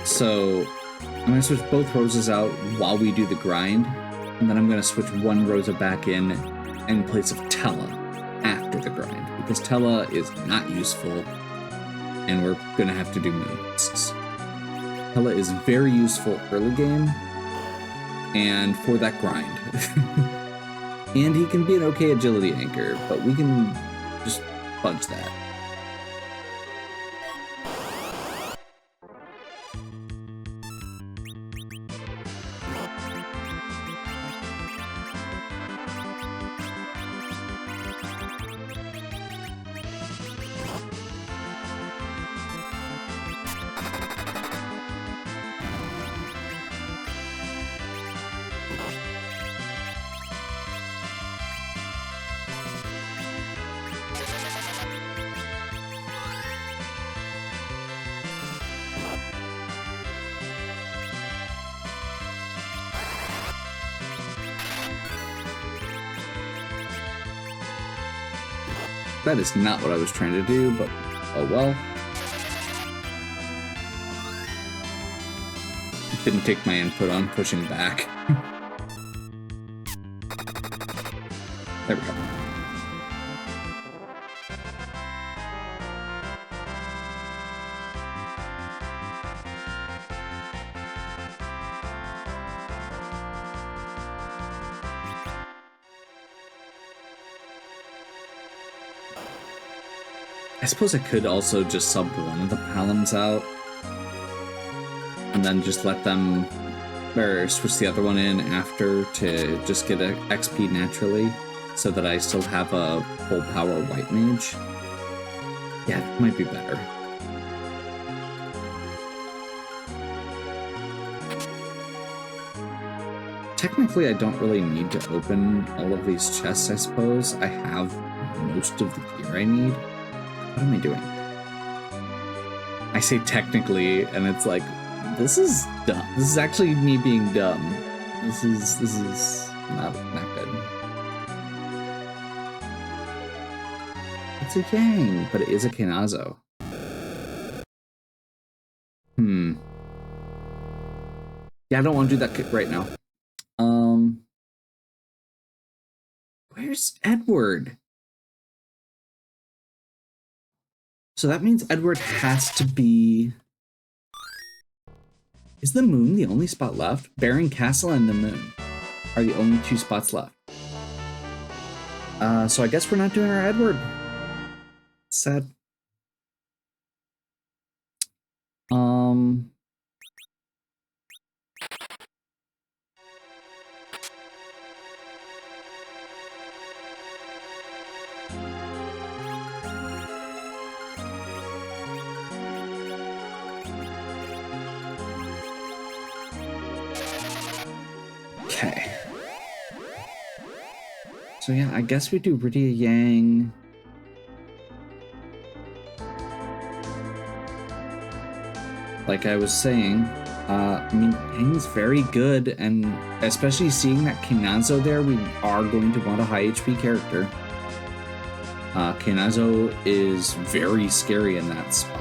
So I'm going to switch both Rosas out while we do the grind, and then I'm going to switch one Rosa back in place of Tella after the grind, because Tella is not useful, and we're going to have to do moons. Tella is very useful early game, and for that grind. And he can be an okay agility anchor, but we can just fudge that. That is not what I was trying to do, but oh well. Didn't take my input on pushing back. There we go. I suppose I could also just sub one of the Palams out and then just let them, or switch the other one in after to just get a XP naturally so that I still have a full power white mage. Yeah, that might be better. Technically, I don't really need to open all of these chests, I suppose. I have most of the gear I need. What am I doing? I say technically, and it's like, this is dumb. This is actually me being dumb. This is not good. It's a Yang, but it is a Kinazo. Yeah, I don't want to do that right now. Where's Edward? So that means Edward has to be... Is the moon the only spot left? Baron Castle and the moon are the only two spots left. So I guess we're not doing our Edward. Sad. Okay. So yeah, I guess we do Rydia Yang. Like I was saying, I mean, Yang's very good, and especially seeing that Kinazo there, we are going to want a high HP character. Kinazo is very scary in that spot.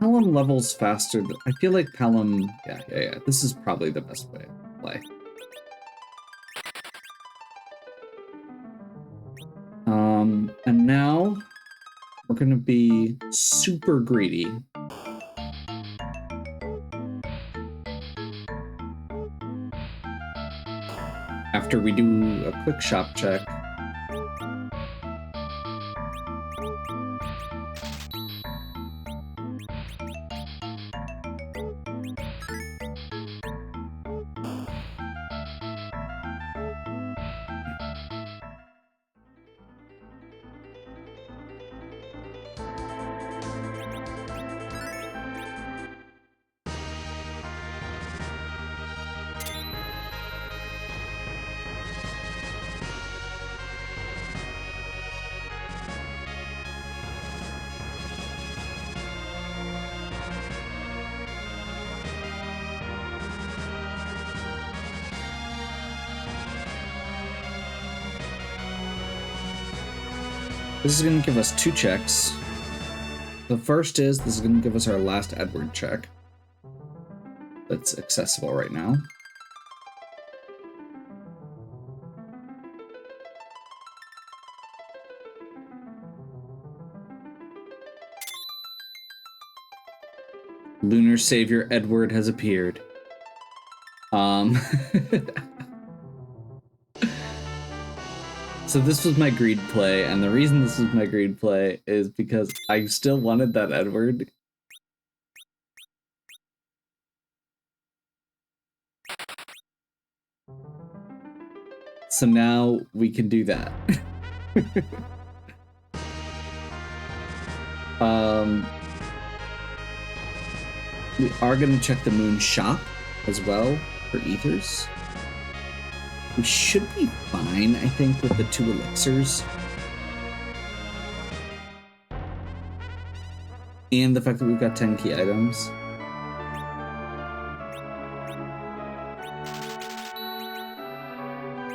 Palom levels faster. I feel like Palom, yeah. This is probably the best way to play. And now we're gonna be super greedy after we do a quick shop check. This is going to give us 2 checks. The first is, this is going to give us our last Edward check. That's accessible right now. Lunar Savior Edward has appeared. So this was my greed play, and the reason this was my greed play is because I still wanted that Edward. So now we can do that. We are going to check the moon shop as well for ethers. We should be fine, I think, with the 2 elixirs. And the fact that we've got 10 key items.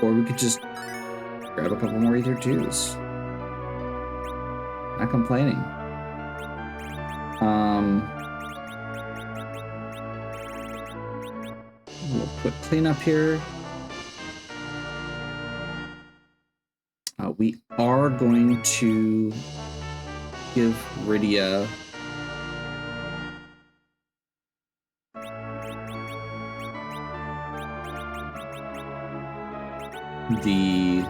Or we could just grab a couple more ether 2s. Not complaining. We'll put cleanup here. We are going to give Rydia the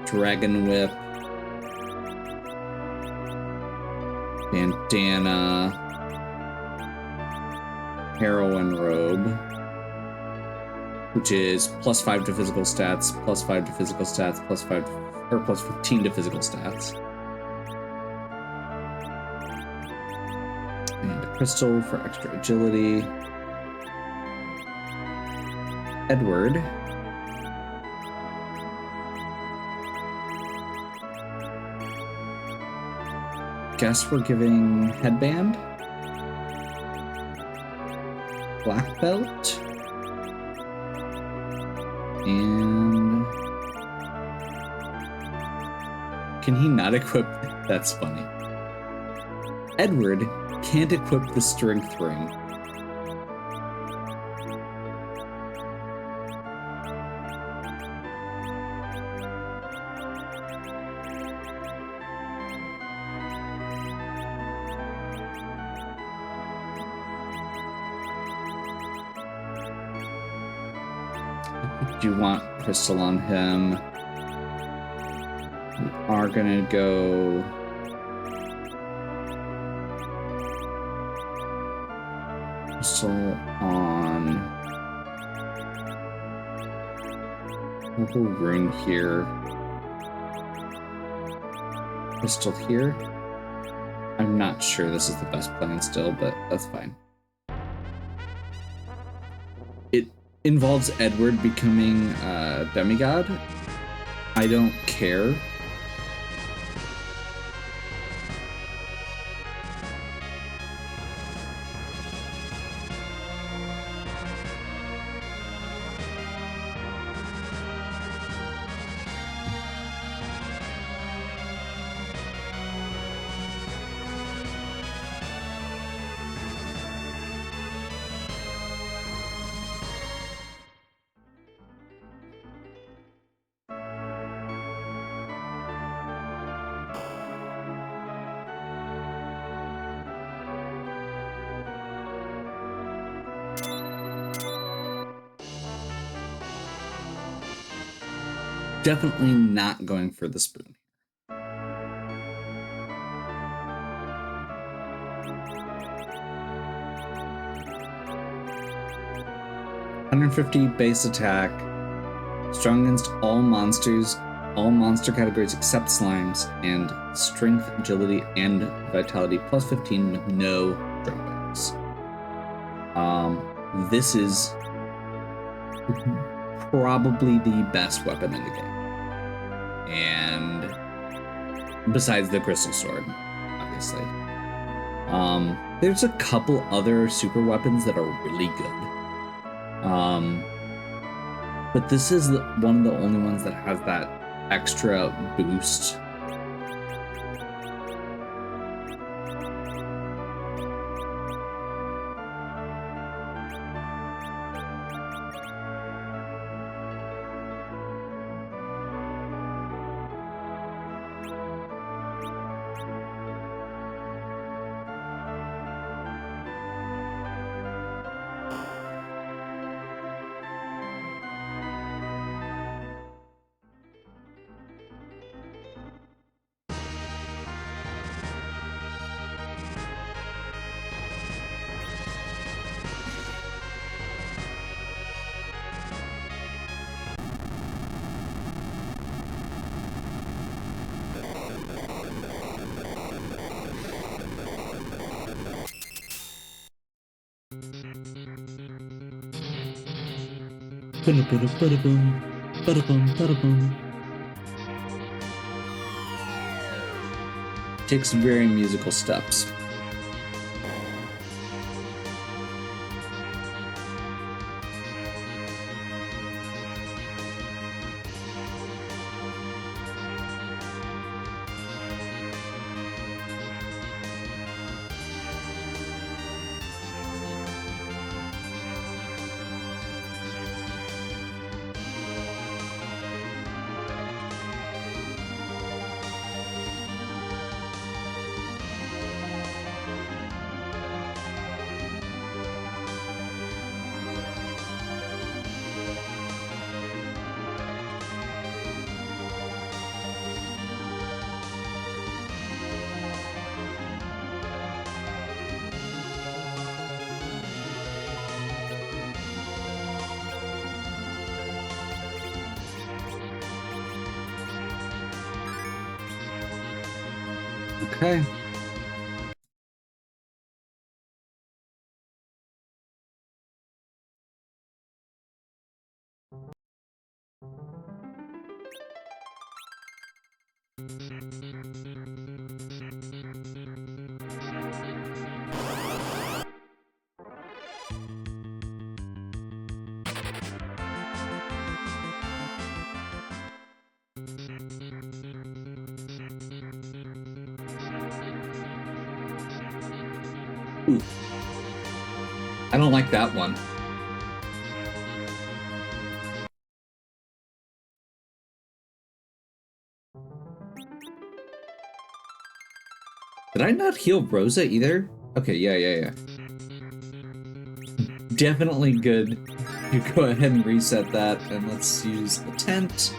Dragon Whip, Bandana, Heroine Robe, which is +5 to physical stats, +5 to physical stats, +5 or +15 to physical stats. And a crystal for extra agility. Edward. Guess we're giving headband. Black belt. And can he not equip? That's funny. Edward can't equip the strength ring. Do you want crystal on him? We are gonna go crystal on. We'll go rune here. Crystal here. I'm not sure this is the best plan still, but that's fine. It involves Edward becoming a demigod. I don't care. Definitely not going for the spoon. 150 base attack, strong against all monsters, all monster categories except slimes, and strength, agility, and vitality plus 15 with no drawbacks. This is probably the best weapon in the game. And besides the crystal sword, obviously. There's a couple other super weapons that are really good. But this is one of the only ones that has that extra boost. Takes very musical steps. Okay. Ooh. I don't like that one. Did I not heal Rosa either? Okay, yeah. Definitely good. You go ahead and reset that, and let's use the tent.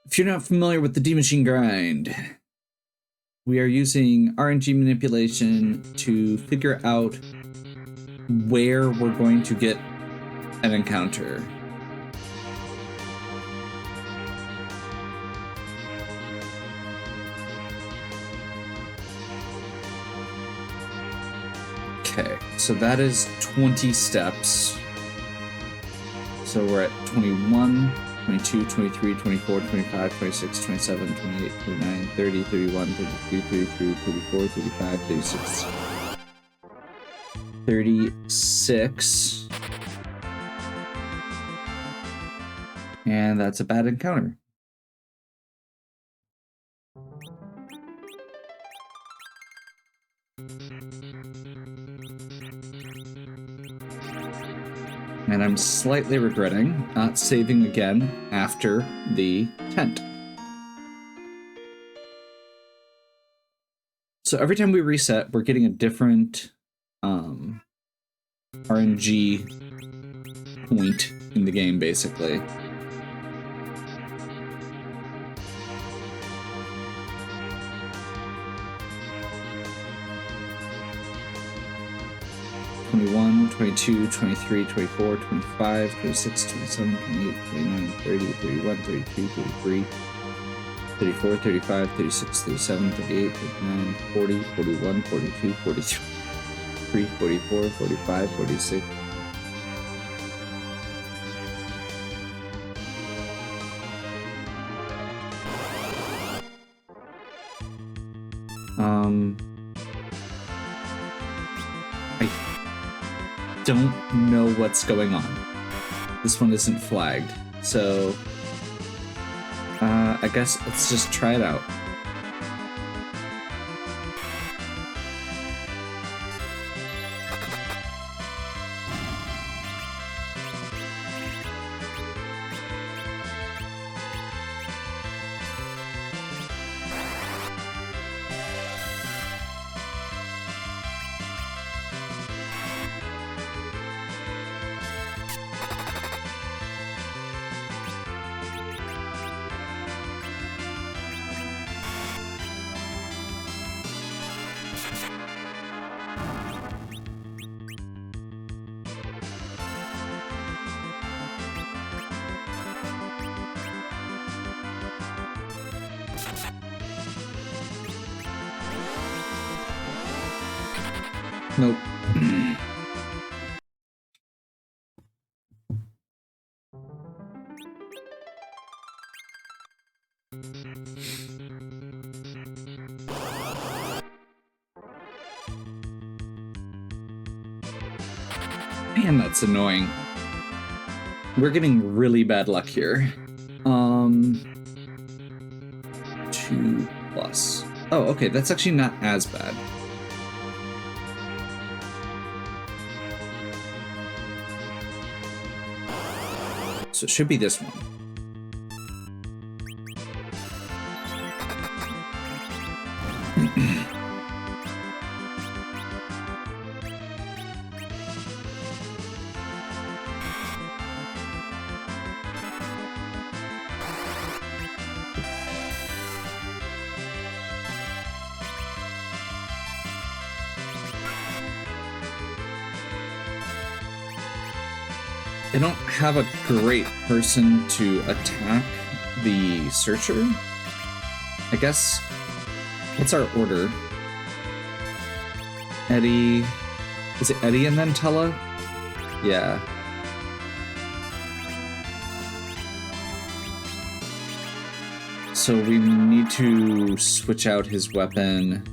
If you're not familiar with the D-Machine grind, we are using RNG manipulation to figure out where we're going to get an encounter. Okay, so that is 20 steps. So we're at 21, 22, 23, 24, 25, 26, 27, 28, 29, 30, 31, 32, 33, 34, 35, 36. 36. And that's a bad encounter. And I'm slightly regretting not saving again after the tent. So every time we reset, we're getting a different RNG point in the game, basically. (21, 22, 23, 24, 25, 26, 27, 28, 29, 30, 31, 32, 33, 34, 35, 36, 37, 38, 39, 40, 41, 42, 43, 44, 45, 46. I don't know what's going on. This one isn't flagged, so I guess let's just try it out. Nope. Man, that's annoying. We're getting really bad luck here. 2 plus. Oh, okay, that's actually not as bad. So it should be this one. I don't have a great person to attack the searcher. I guess, what's our order? Eddie, is it Eddie and then Tella? Yeah. So we need to switch out his weapon.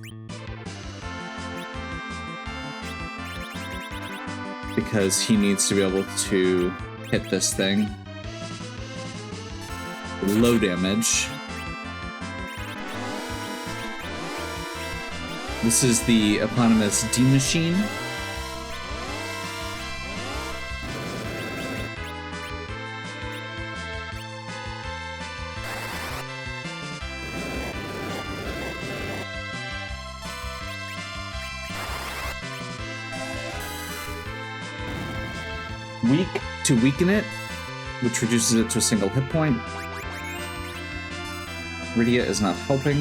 Because he needs to be able to hit this thing. Low damage. This is the eponymous D machine. Weak to weaken it, which reduces it to a single hit point. Rydia is not helping.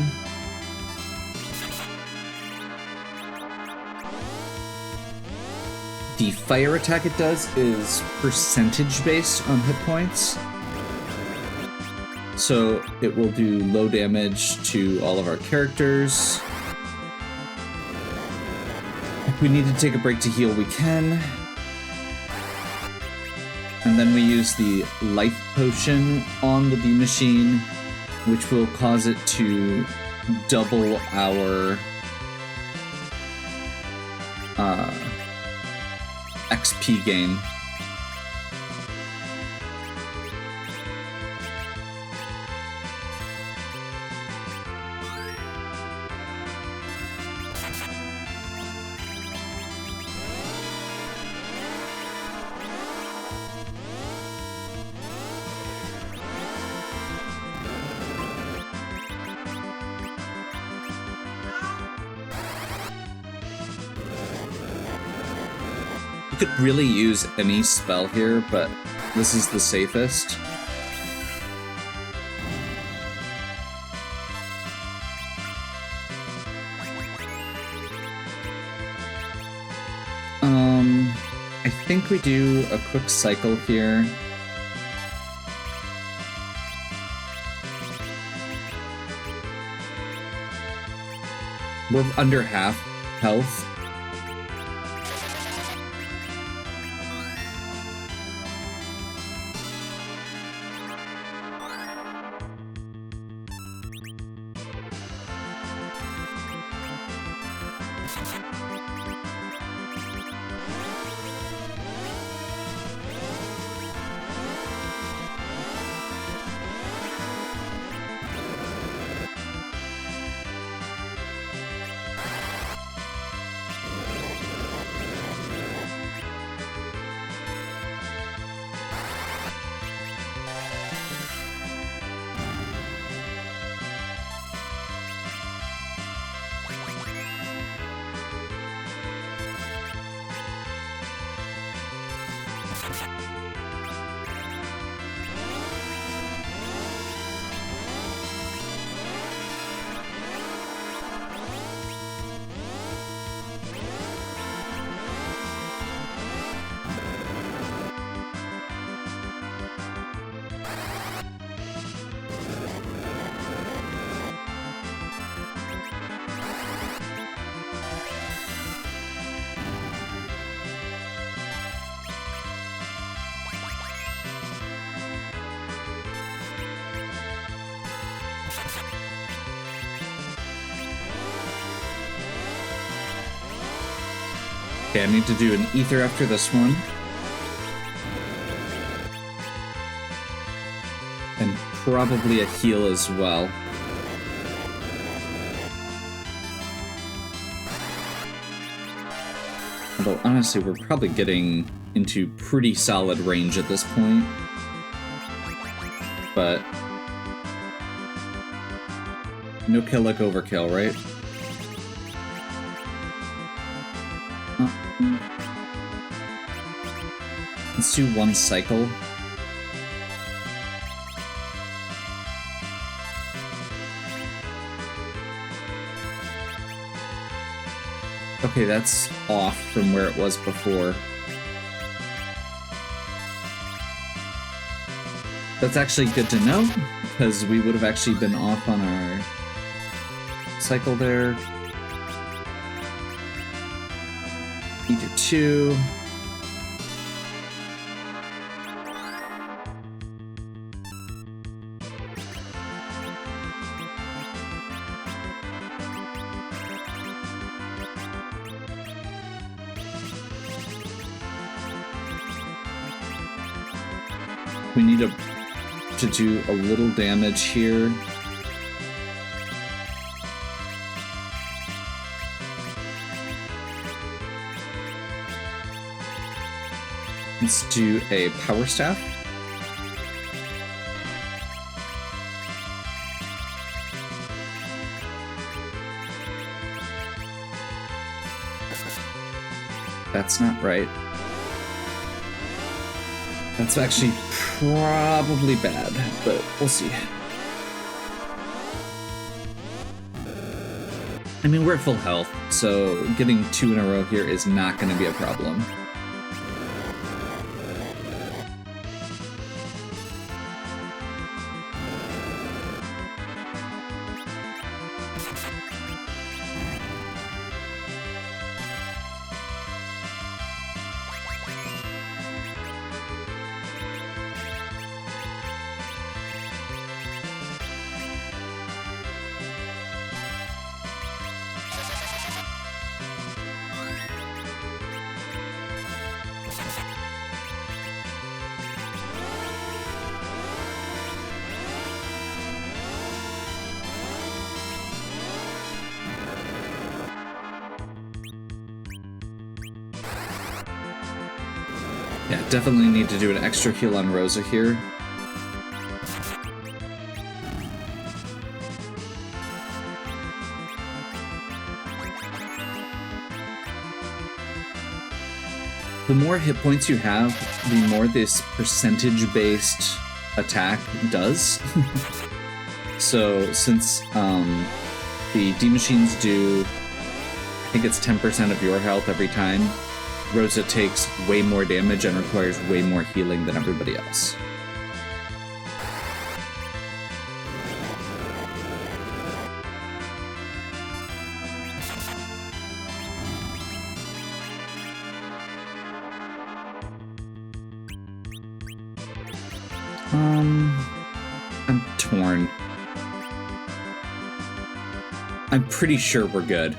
The fire attack it does is percentage based on hit points. So it will do low damage to all of our characters. If we need to take a break to heal, we can. And then we use the life potion on the D machine, which will cause it to double our XP gain. You could really use any spell here, but this is the safest. I think we do a quick cycle here. We're under half health. Okay, I need to do an ether after this one. And probably a heal as well. Although, honestly, we're probably getting into pretty solid range at this point. But no kill like overkill, right? Let's do one cycle. Okay, that's off from where it was before. That's actually good to know, because we would have actually been off on our cycle there. Either two. We need to do a little damage here. Let's do a power staff. That's not right. That's actually probably bad, but we'll see. I mean, we're at full health, so getting 2 in a row here is not going to be a problem. Yeah, definitely need to do an extra heal on Rosa here. the more hit points you have, the more this percentage-based attack does. So since the D-Machines do, I think it's 10% of your health every time, Rosa takes way more damage and requires way more healing than everybody else. I'm torn. I'm pretty sure we're good.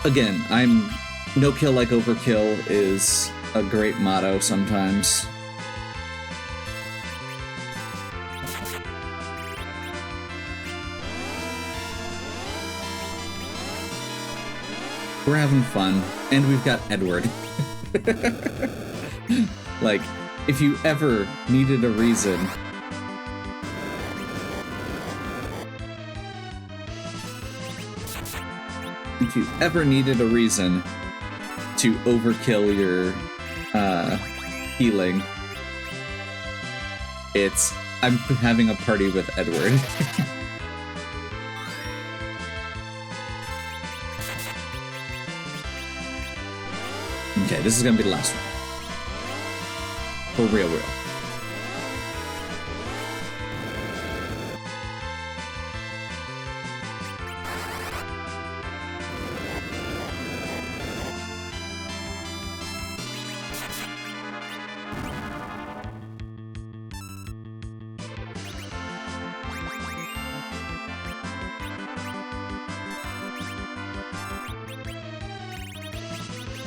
Again, no kill like overkill is a great motto sometimes. We're having fun, and we've got Edward. Like, if you ever needed a reason to overkill your healing, it's I'm having a party with Edward. Okay, this is gonna be the last one. For real.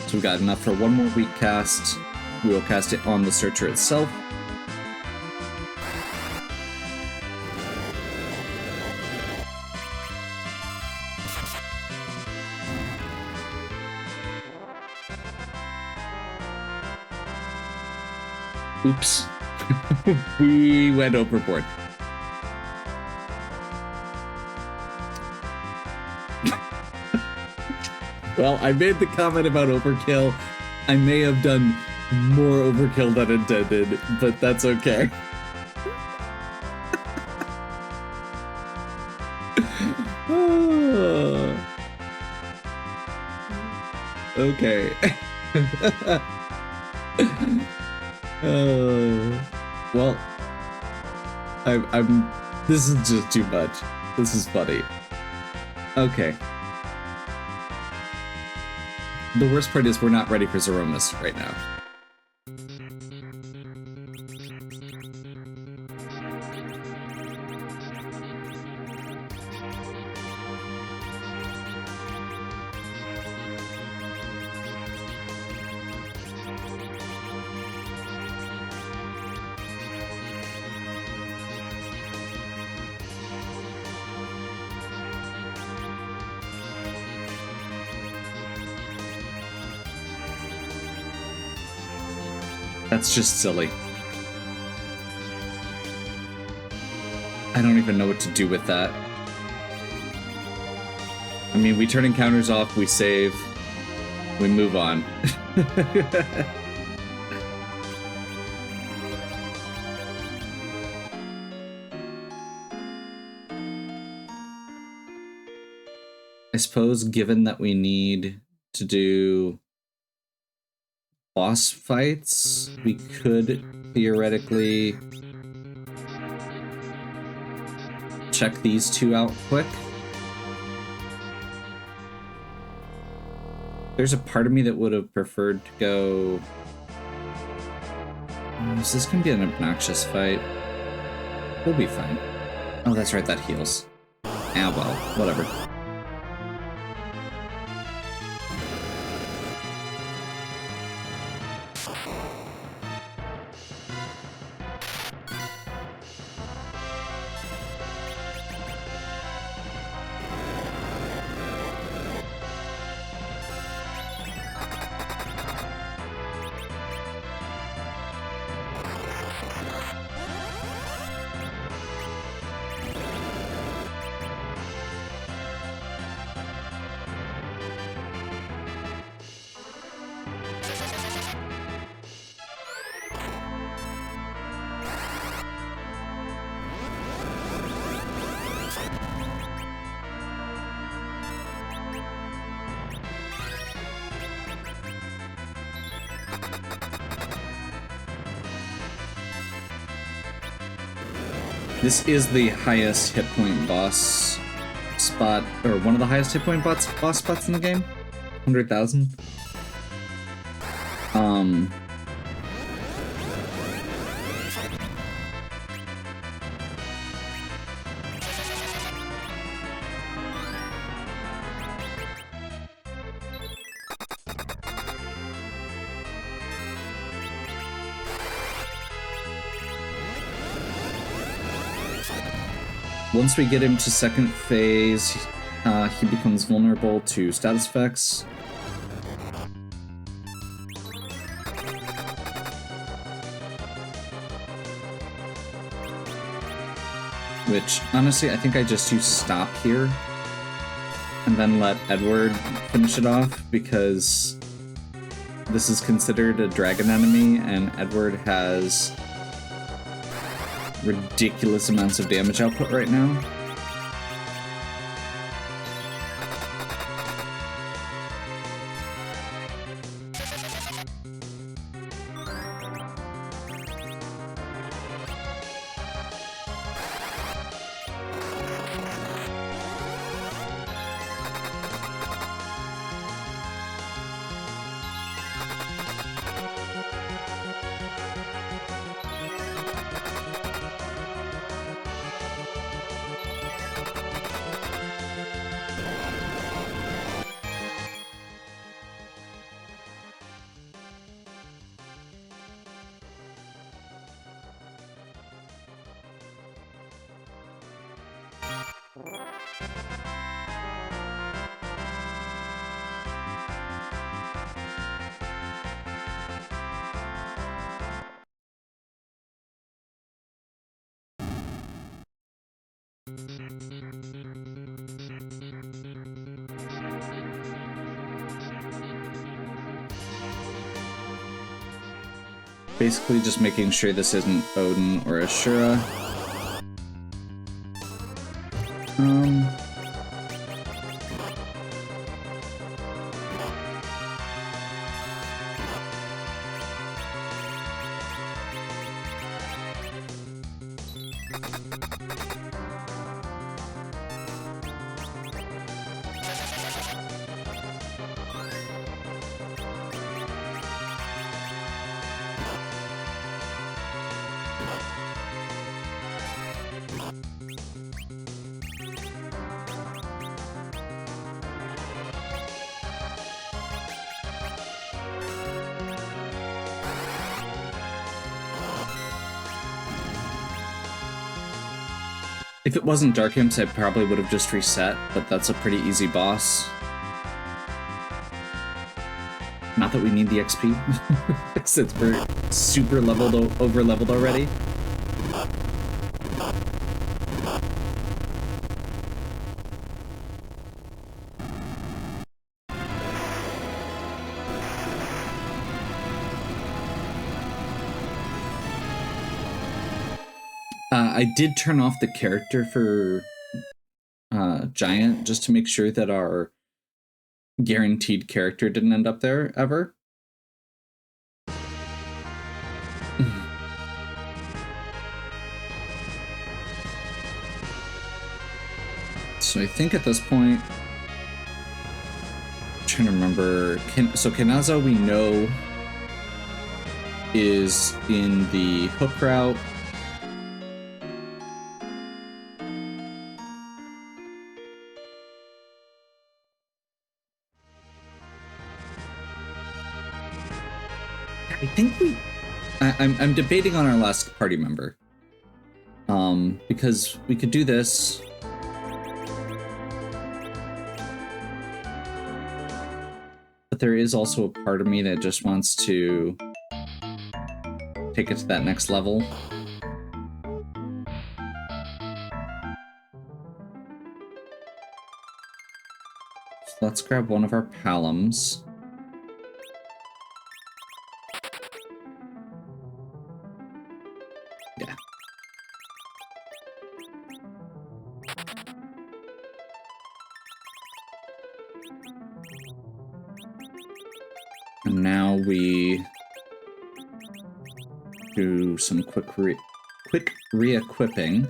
So we've got enough for one more week cast. We will cast it on the Searcher itself. Oops. We went overboard. Well, I made the comment about overkill. I may have done more overkill than intended, but that's okay. Okay. Well, I'm. This is just too much. This is funny. Okay. The worst part is we're not ready for Zeromus right now. That's just silly. I don't even know what to do with that. I mean, we turn encounters off, we save, we move on. I suppose, given that we need to do boss fights, we could theoretically check these two out quick. There's a part of me that would have preferred to go... Is this gonna be an obnoxious fight? We'll be fine. Oh, that's right, that heals. Ah, well, whatever. This is the highest hit point boss spot, or one of the highest hit point boss spots in the game. 100,000. Once we get him to second phase, he becomes vulnerable to status effects. Which, honestly, I think I just use stop here and then let Edward finish it off, because this is considered a dragon enemy and Edward has ridiculous amounts of damage output right now. Basically just making sure this isn't Odin or Ashura. If it wasn't Dark Imps, I probably would have just reset, but that's a pretty easy boss. Not that we need the XP, since we're super leveled, over-leveled already. I did turn off the character for Giant just to make sure that our guaranteed character didn't end up there ever. So I think at this point, I'm trying to remember. So Kanazo we know is in the hook route. I think I'm debating on our last party member. Because we could do this. But there is also a part of me that just wants to take it to that next level. So let's grab one of our Palums. Yeah. And now we do some quick re-equipping.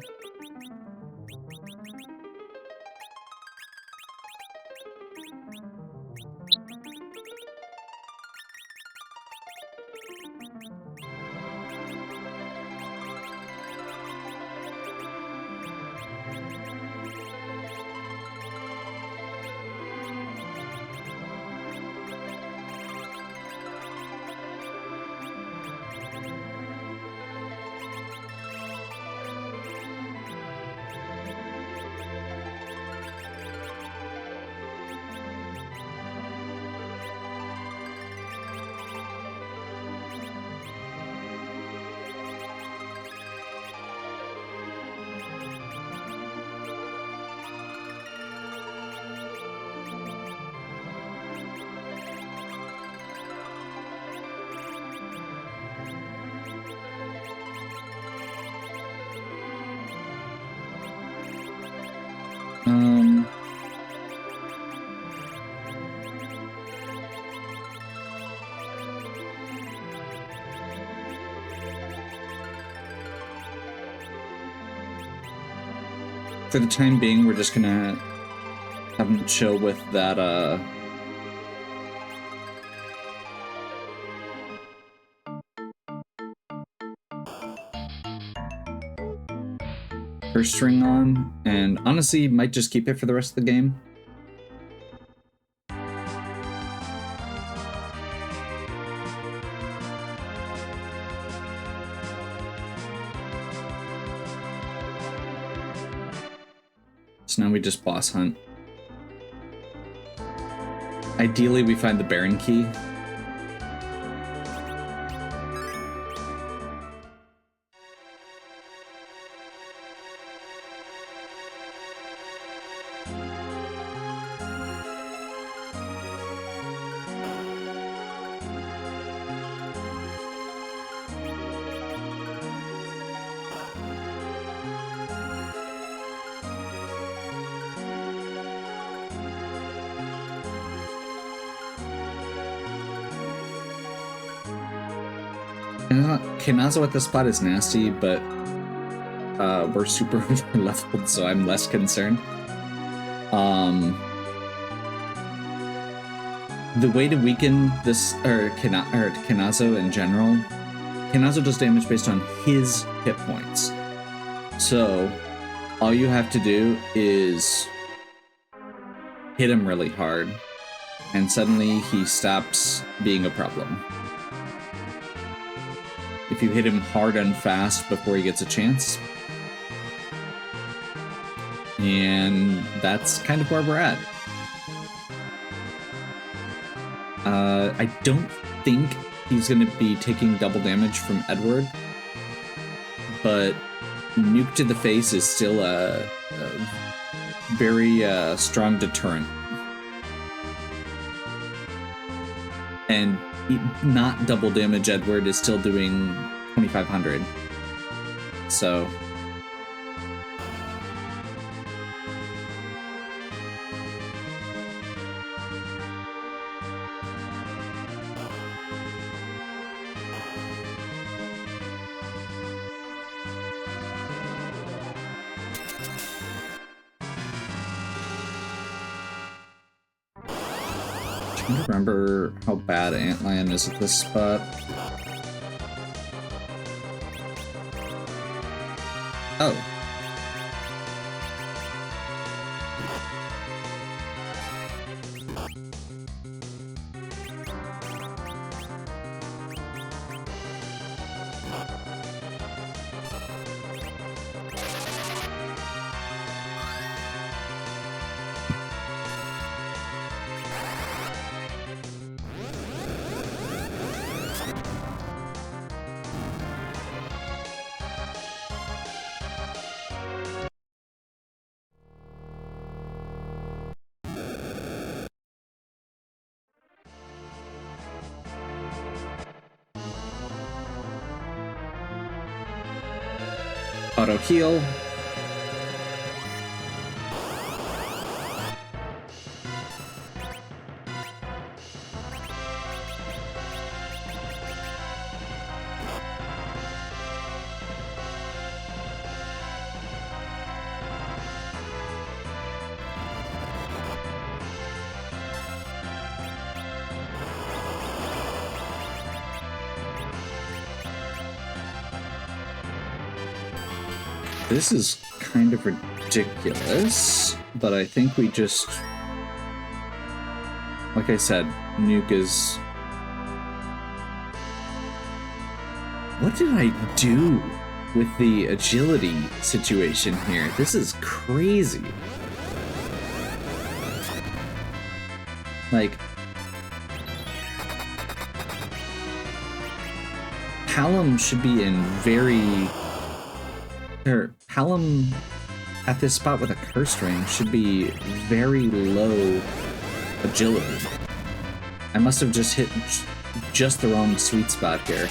For the time being, we're just gonna have him chill with that, first string on, and honestly, might just keep it for the rest of the game. So now we just boss hunt. Ideally, we find the Baron key. Kinazo at this spot is nasty, but we're super leveled, so I'm less concerned. The way to weaken this, or Kinazo in general, Kinazo does damage based on his hit points. So all you have to do is hit him really hard, and suddenly he stops being a problem. If you hit him hard and fast before he gets a chance. And that's kind of where we're at. I don't think he's going to be taking double damage from Edward, but nuke to the face is still a very strong deterrent. And not double damage Edward is still doing 2,500. So I don't remember how bad Antlion is at this spot. Oh. Auto heal. This is kind of ridiculous, but I think we just... Like I said, Nuke is... What did I do with the agility situation here? This is crazy. Like... Palom should be in very... Palom at this spot with a curse ring should be very low agility. I must have just hit just the wrong sweet spot here.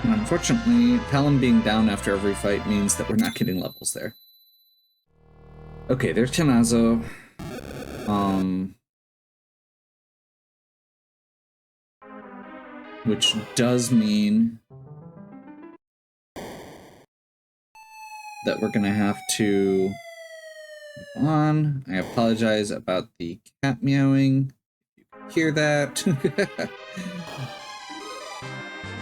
Unfortunately, Palom being down after every fight means that we're not getting levels there. Okay, there's Kanazo. Which does mean that we're gonna have to move on. I apologize about the cat meowing. You can hear that.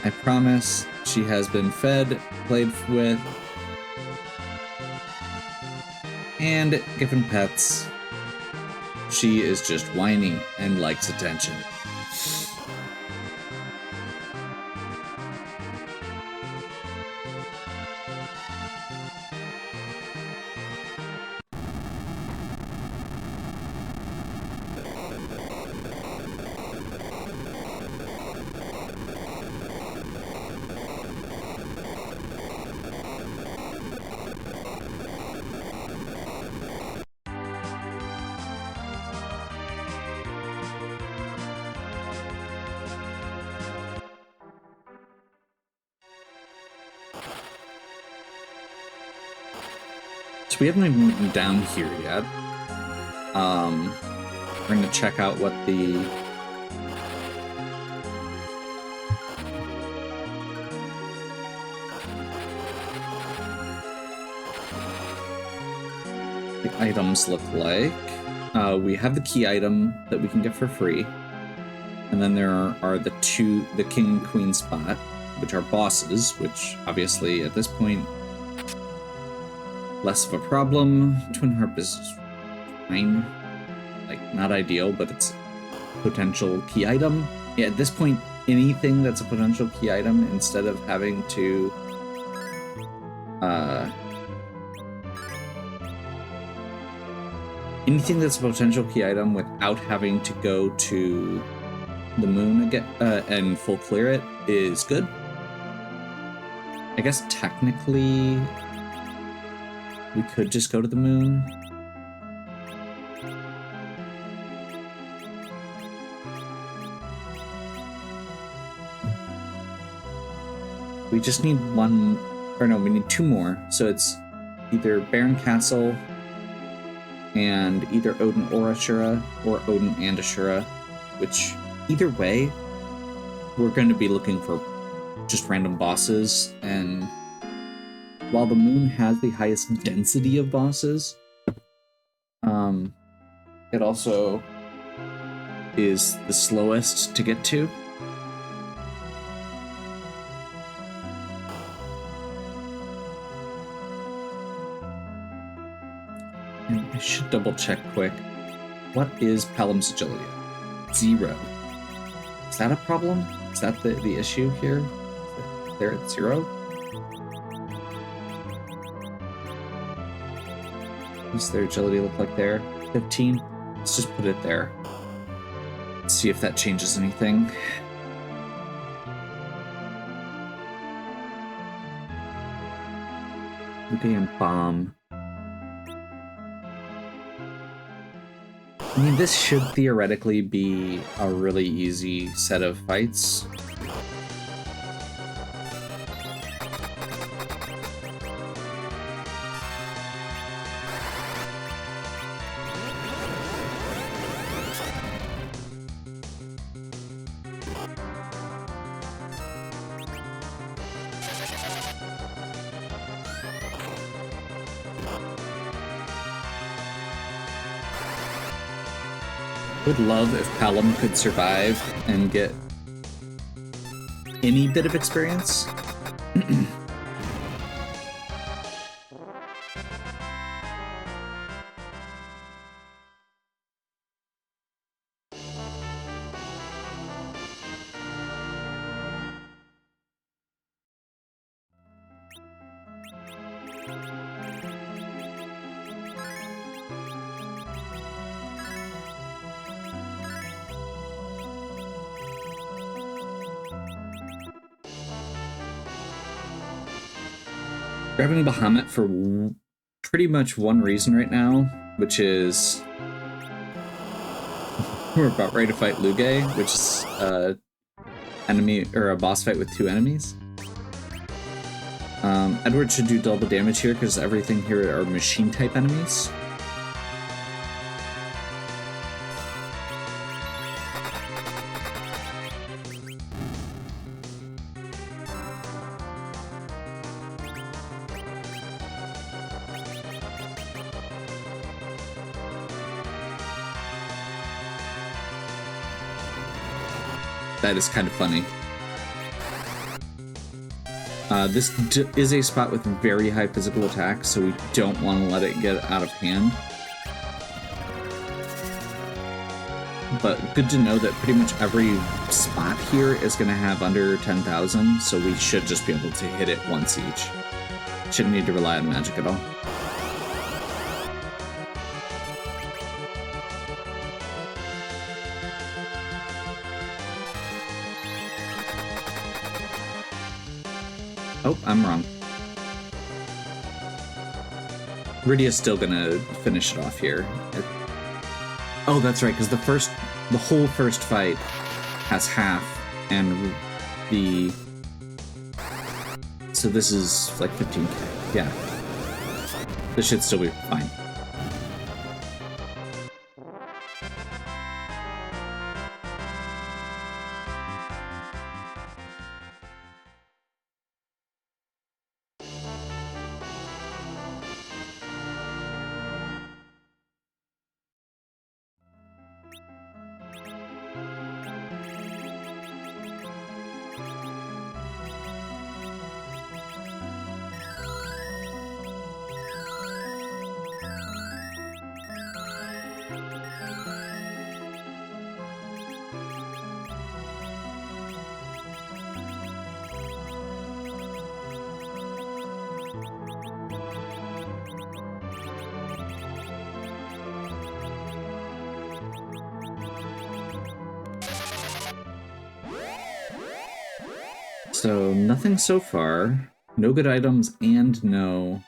I promise she has been fed, played with, and given pets. She is just whiny and likes attention. We haven't even been down here yet. We're going to check out what the items look like. We have the key item that we can get for free, and then there are the king and queen spot, which are bosses, which obviously at this point less of a problem. Twin Harp is fine. Like, not ideal, but it's a potential key item. Yeah, at this point, anything that's a potential key item, instead of having to... anything that's a potential key item without having to go to the moon again and full clear it is good. I guess technically... we could just go to the moon. We just need one, or no, we need two more. So it's either Baron Castle and either Odin or Ashura, or Odin and Ashura, which either way, we're going to be looking for just random bosses. And while the moon has the highest density of bosses, it also is the slowest to get to. And I should double check quick. What is Palom's agility? 0. Is that a problem? Is that the issue here? They're at 0? What does their agility look like there? 15? Let's just put it there. Let's see if that changes anything. Okay, and bomb. I mean, this should theoretically be a really easy set of fights. Would love if Palom could survive and get any bit of experience. Grabbing Bahamut for pretty much one reason right now, which is we're about ready to fight Luge, which is enemy or a boss fight with 2 enemies. Edward should do double damage here because everything here are machine type enemies. That is kind of funny. This is a spot with very high physical attack, so we don't want to let it get out of hand. But good to know that pretty much every spot here is going to have under 10,000, so we should just be able to hit it once each. Shouldn't need to rely on magic at all. Oh, I'm wrong. Rydia's still gonna finish it off here. Oh, that's right, because the whole first fight has half, and so this is like 15k. Yeah. This should still be fine. So, nothing so far. No good items and no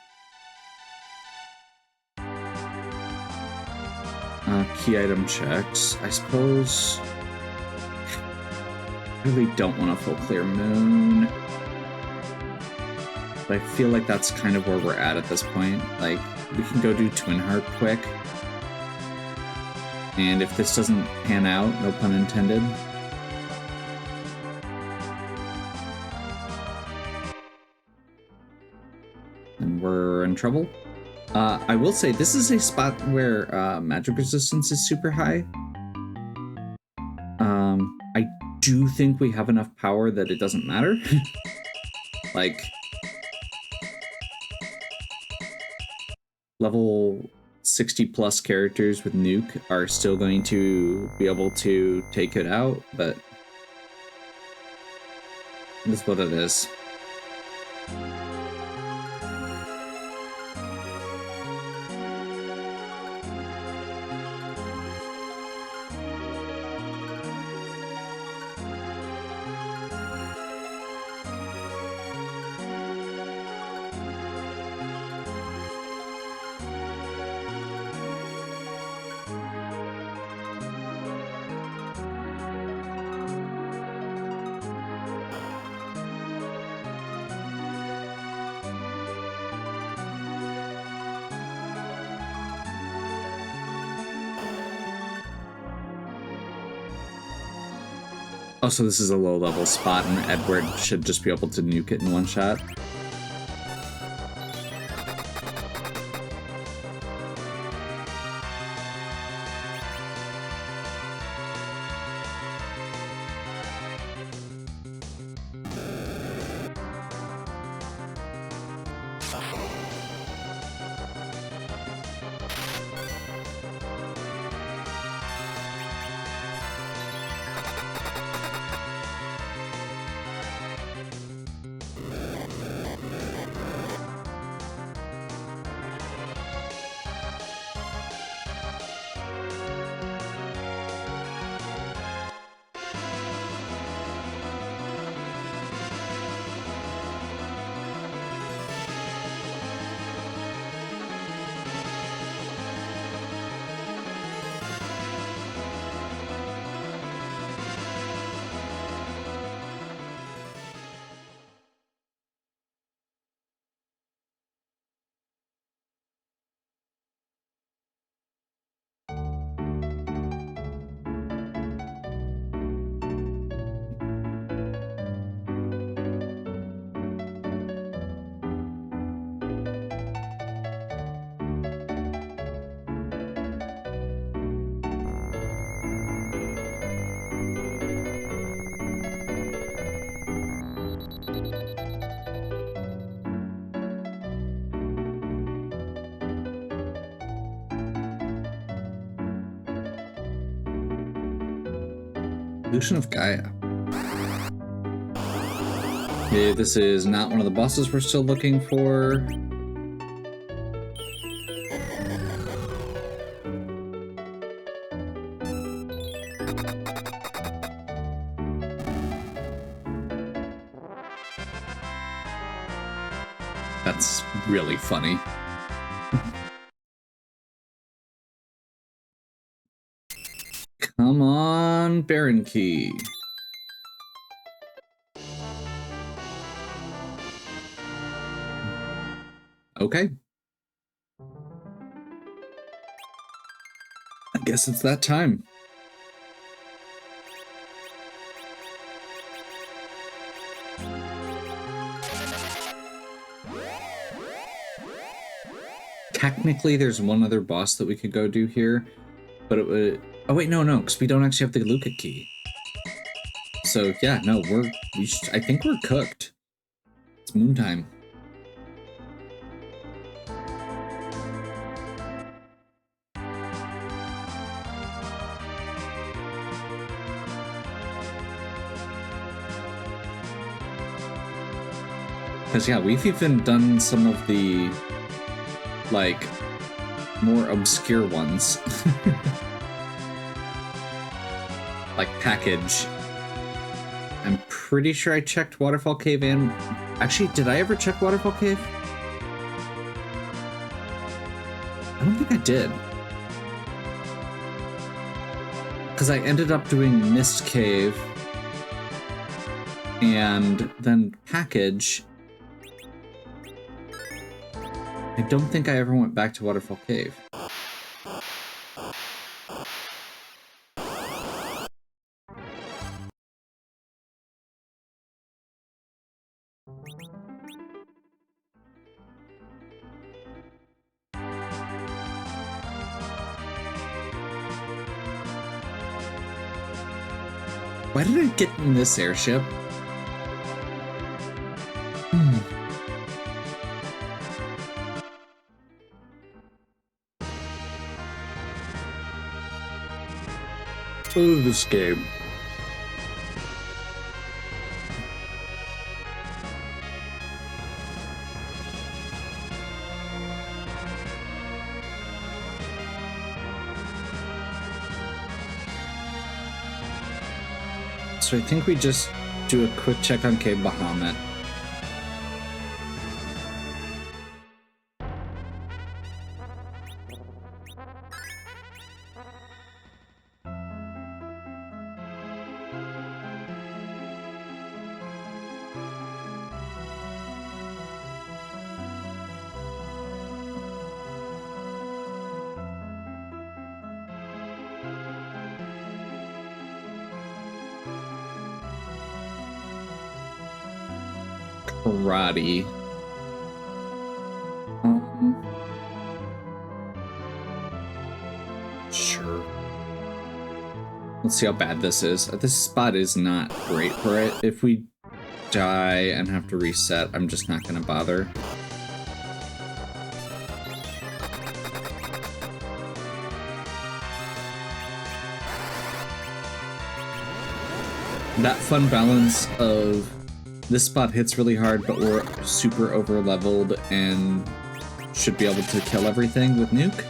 key item checks. I suppose I really don't want a full clear moon. But I feel like that's kind of where we're at this point. Like, we can go do Twin Heart quick. And if this doesn't pan out, no pun intended, and we're in trouble. I will say this is a spot where magic resistance is super high. I do think we have enough power that it doesn't matter. Like, level 60 plus characters with nuke are still going to be able to take it out, but that's what it is. Oh, so this is a low-level spot, and Edward should just be able to nuke it in one shot. Illusion of Gaia. Okay, this is not one of the bosses we're still looking for. That's really funny. Come on, Baron Key. Okay. I guess it's that time. Technically, there's one other boss that we could go do here, but it would... Oh wait, no, because we don't actually have the Luca key. So yeah, no, I think we're cooked. It's moon time. Because yeah, we've even done some of the like more obscure ones. Like Package. I'm pretty sure I checked Waterfall Cave and... Actually, did I ever check Waterfall Cave? I don't think I did. Because I ended up doing Mist Cave and then Package. I don't think I ever went back to Waterfall Cave. Why did I get in this airship? Oh, this game. So I think we just do a quick check on Cave Bahamut. Karate. Sure. Let's see how bad this is. This spot is not great for it. If we die and have to reset, I'm just not gonna bother. That fun balance of this spot hits really hard, but we're super over leveled and should be able to kill everything with nuke.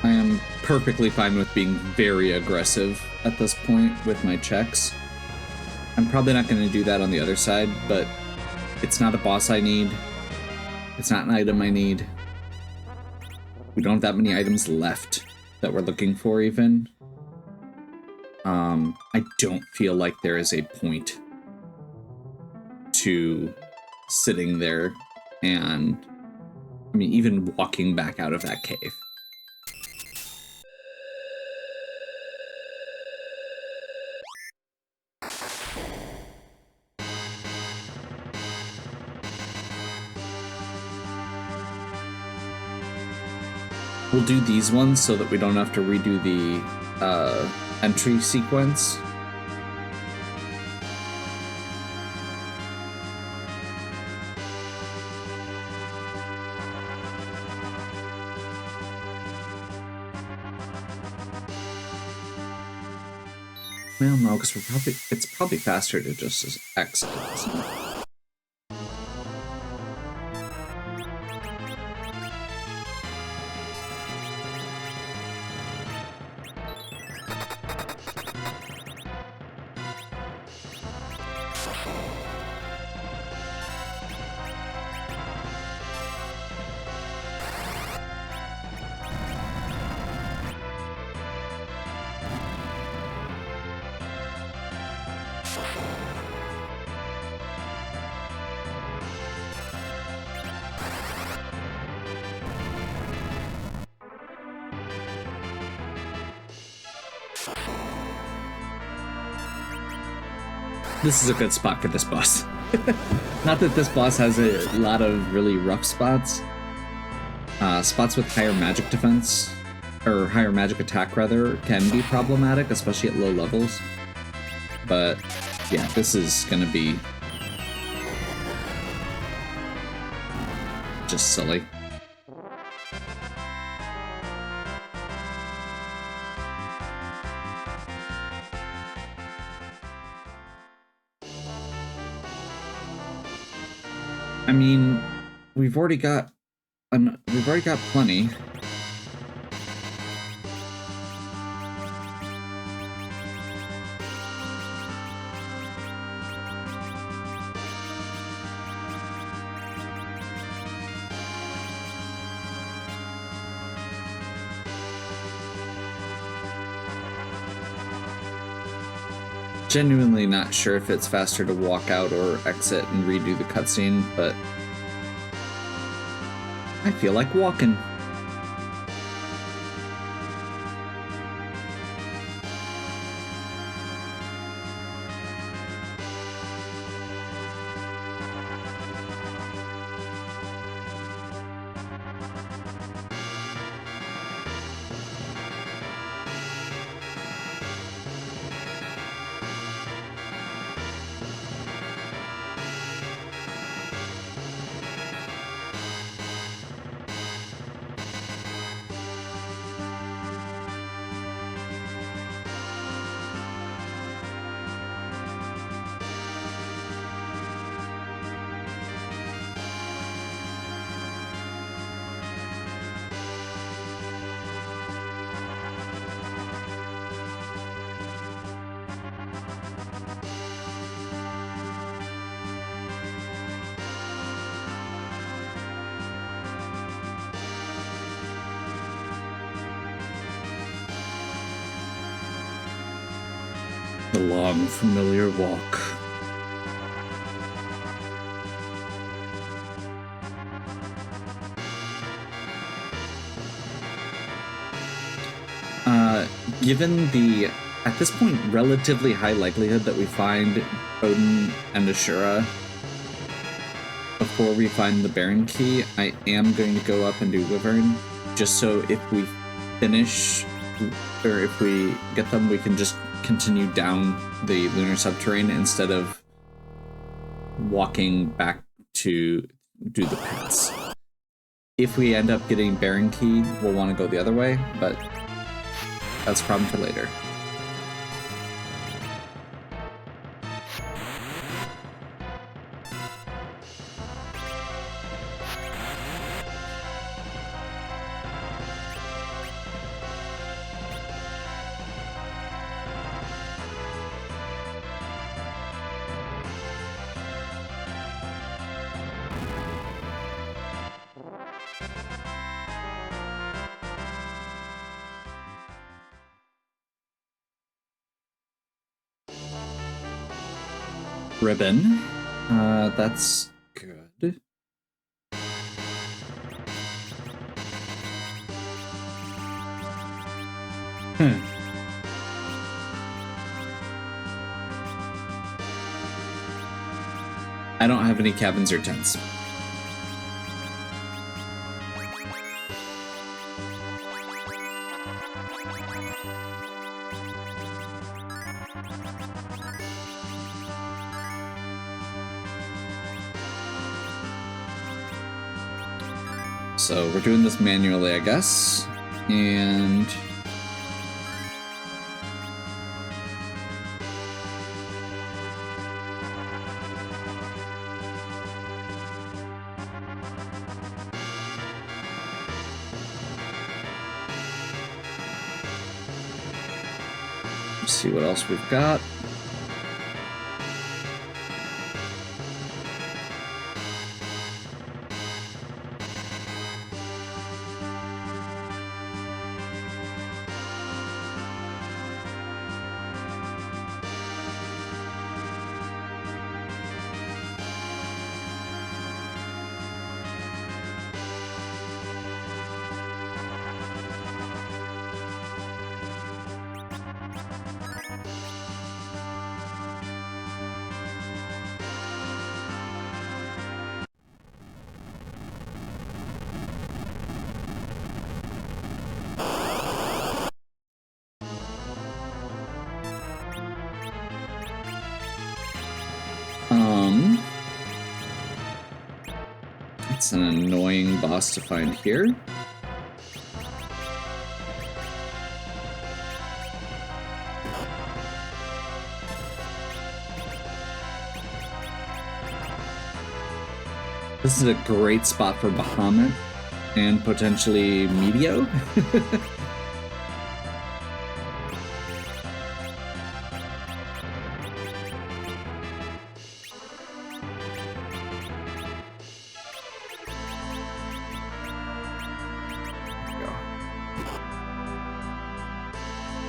I am perfectly fine with being very aggressive at this point with my checks. I'm probably not going to do that on the other side, but it's not a boss I need. It's not an item I need. We don't have that many items left that we're looking for, even. I don't feel like there is a point to sitting there and, I mean, even walking back out of that cave. We'll do these ones so that we don't have to redo the entry sequence. Well, no, because it's probably faster to just exit, isn't it? This is a good spot for this boss. Not that this boss has a lot of really rough spots. Spots with higher magic defense, or higher magic attack rather, can be problematic, especially at low levels. But yeah, this is gonna be just silly. I mean, we've already got plenty. Genuinely not sure if it's faster to walk out or exit and redo the cutscene, but I feel like walking. The long, familiar walk. Given the, at this point, relatively high likelihood that we find Odin and Ashura before we find the Baron Key, I am going to go up and do Wyvern, just so if we finish, or if we get them, we can just continue down the lunar subterrane instead of walking back to do the paths. If we end up getting Baron Key, we'll want to go the other way, but that's a problem for later. Ribbon. That's good. I don't have any cabins or tents. So we're doing this manually, I guess, and let's see what else we've got. It's an annoying boss to find here. This is a great spot for Bahamut and potentially Medio.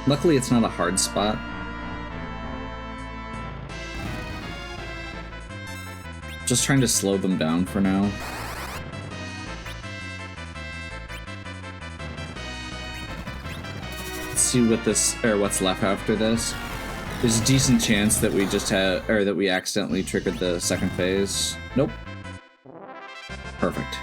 Luckily, it's not a hard spot. Just trying to slow them down for now. Let's see what what's left after this. There's a decent chance that we just had, or that we accidentally triggered the second phase. Nope. Perfect.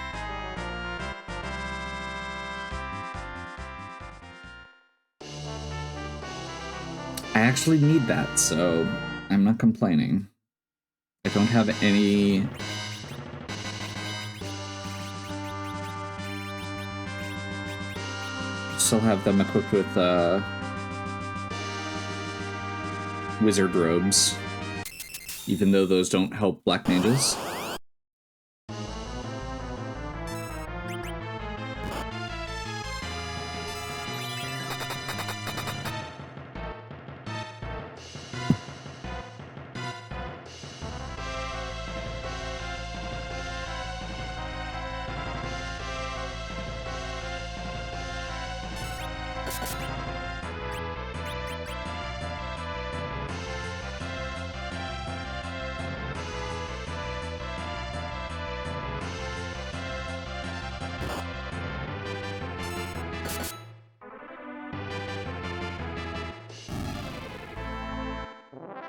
I actually need that, so I'm not complaining. I don't have any... Still have them equipped with wizard robes, even though those don't help black mages.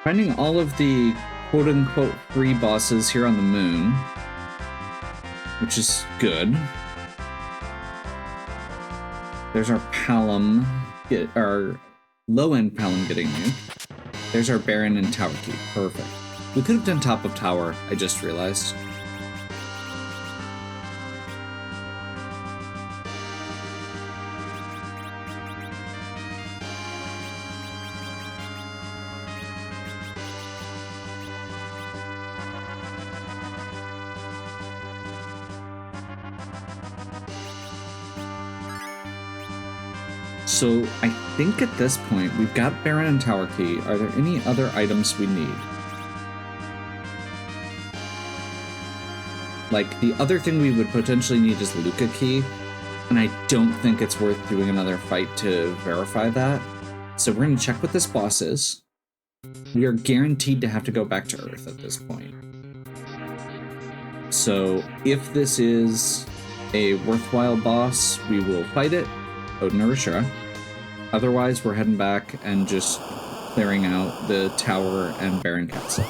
Finding all of the quote-unquote free bosses here on the moon, which is good. There's our Palom, our low-end Palom getting nuked. There's our Baron and Tower Key. Perfect. We could have done top of tower, I just realized. So I think at this point, we've got Baron and Tower Key. Are there any other items we need? Like, the other thing we would potentially need is Luca Key, and I don't think it's worth doing another fight to verify that. So we're going to check what this boss is. we are guaranteed to have to go back to Earth at this point. So if this is a worthwhile boss, we will fight it, Odin or Ashura. Otherwise, we're heading back and just clearing out the tower and Baron Castle.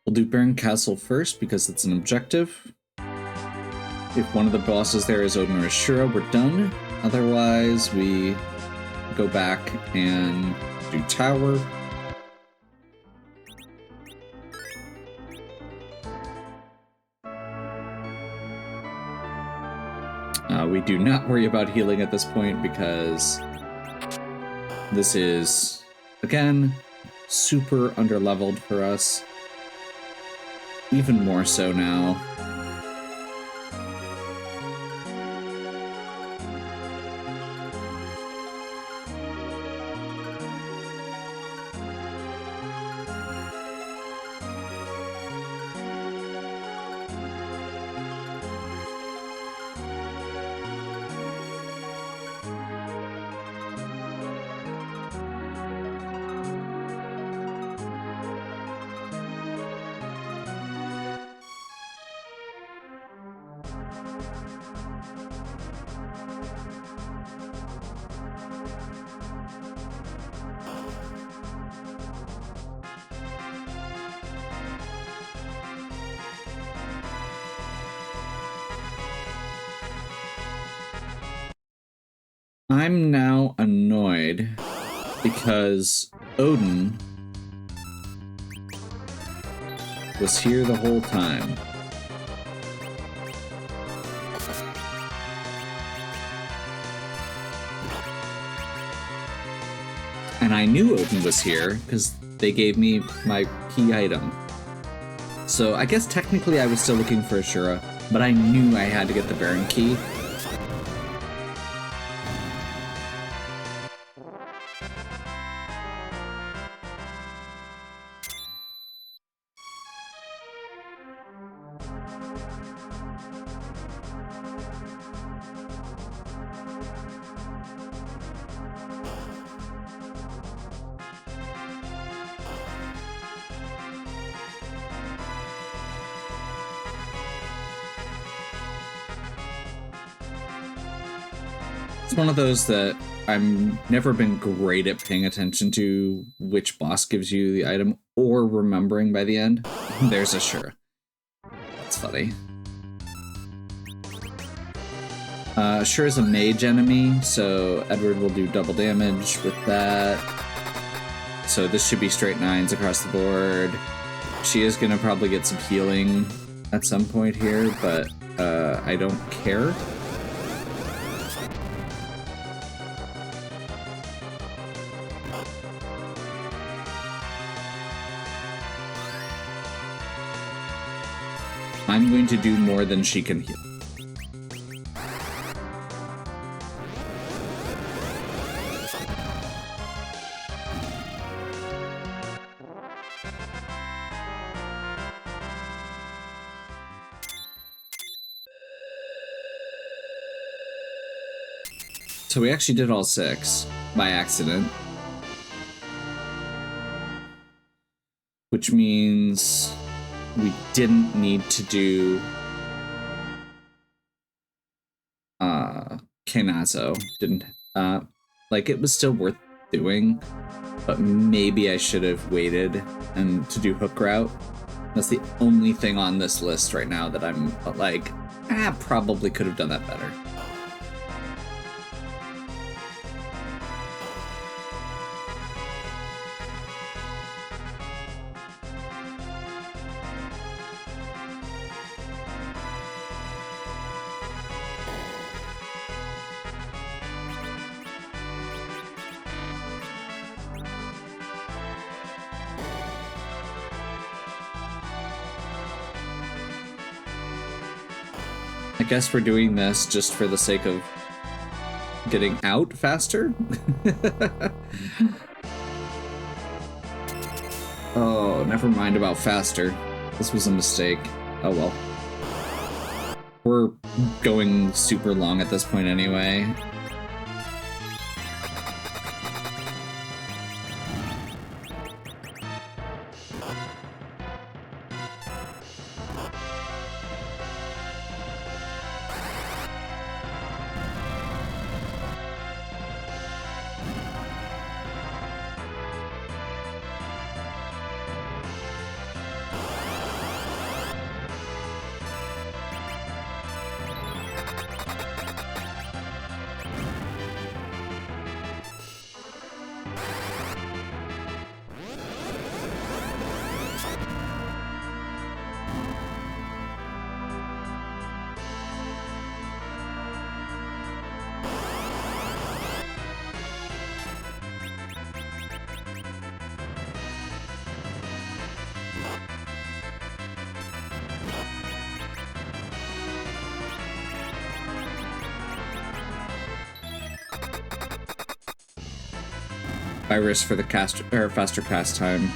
We'll do Baron Castle first because it's an objective. If one of the bosses there is Odin or Ashura, we're done. Otherwise, we go back and do tower. We do not worry about healing at this point because this is, again, super underleveled for us. Even more so now. I'm now annoyed because Odin was here the whole time. And I knew Odin was here because they gave me my key item. So I guess technically I was still looking for Ashura, but I knew I had to get the Baron key. It's one of those that I've never been great at paying attention to which boss gives you the item or remembering by the end. There's Ashura. That's funny. Ashura's a mage enemy, so Edward will do double damage with that. So this should be straight 9s across the board. She is going to probably get some healing at some point here, but I don't care. I'm going to do more than she can heal. So we actually did all 6 by accident. Which means we didn't need to do Kenazo. Didn't like it was still worth doing, but maybe I should have waited and to do hook route. That's the only thing on this list right now that I'm like Probably could have done that better. I guess we're doing this just for the sake of getting out faster. Oh, never mind about faster. This was a mistake. Oh well. We're going super long at this point anyway. Iris for the faster cast time.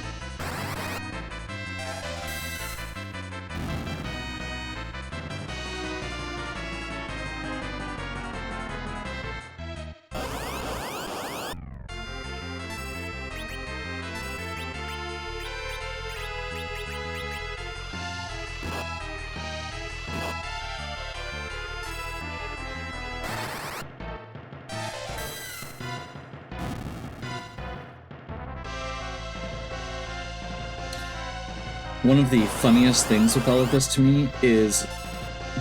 One of the funniest things with all of this to me is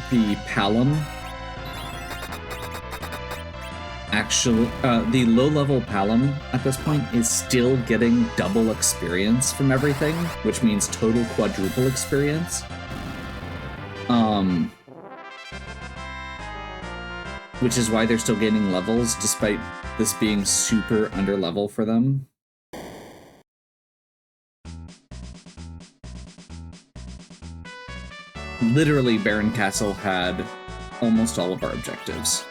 the Palom. Actually, the low-level Palom at this point is still getting double experience from everything, which means total quadruple experience. Which is why they're still gaining levels, despite this being super under-level for them. Literally, Baron Castle had almost all of our objectives.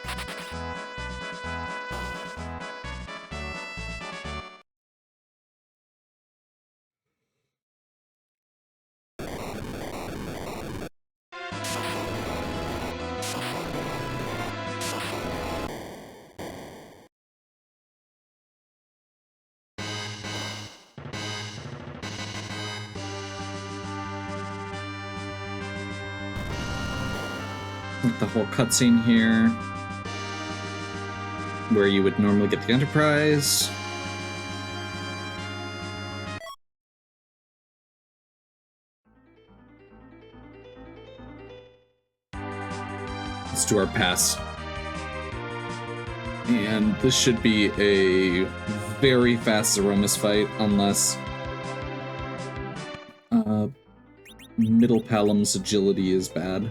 The whole cutscene here, where you would normally get the Enterprise. Let's do our pass. And this should be a very fast Zeromus fight, unless Middle Palom's agility is bad.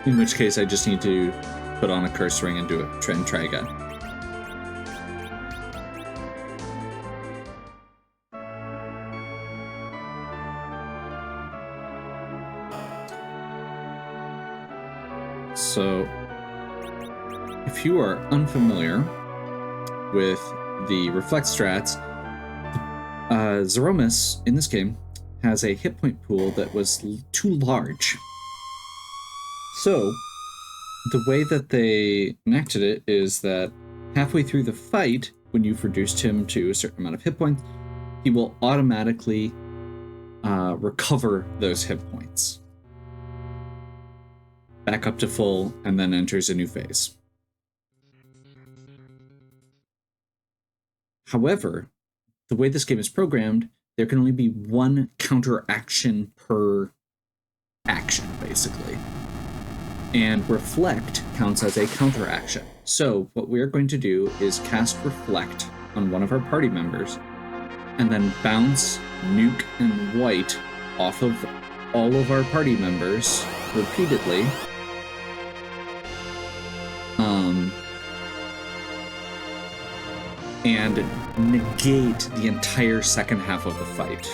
In which case I just need to put on a curse ring and do it, try again. So, if you are unfamiliar with the Reflect strats, Zeromus, in this game, has a hit point pool that was too large. So, the way that they enacted it is that halfway through the fight, when you've reduced him to a certain amount of hit points, he will automatically recover those hit points back up to full, and then enters a new phase. However, the way this game is programmed, there can only be one counter action per action. basically. And Reflect counts as a counteraction. So what we're going to do is cast Reflect on one of our party members, and then bounce Nuke and White off of all of our party members repeatedly. And negate the entire second half of the fight.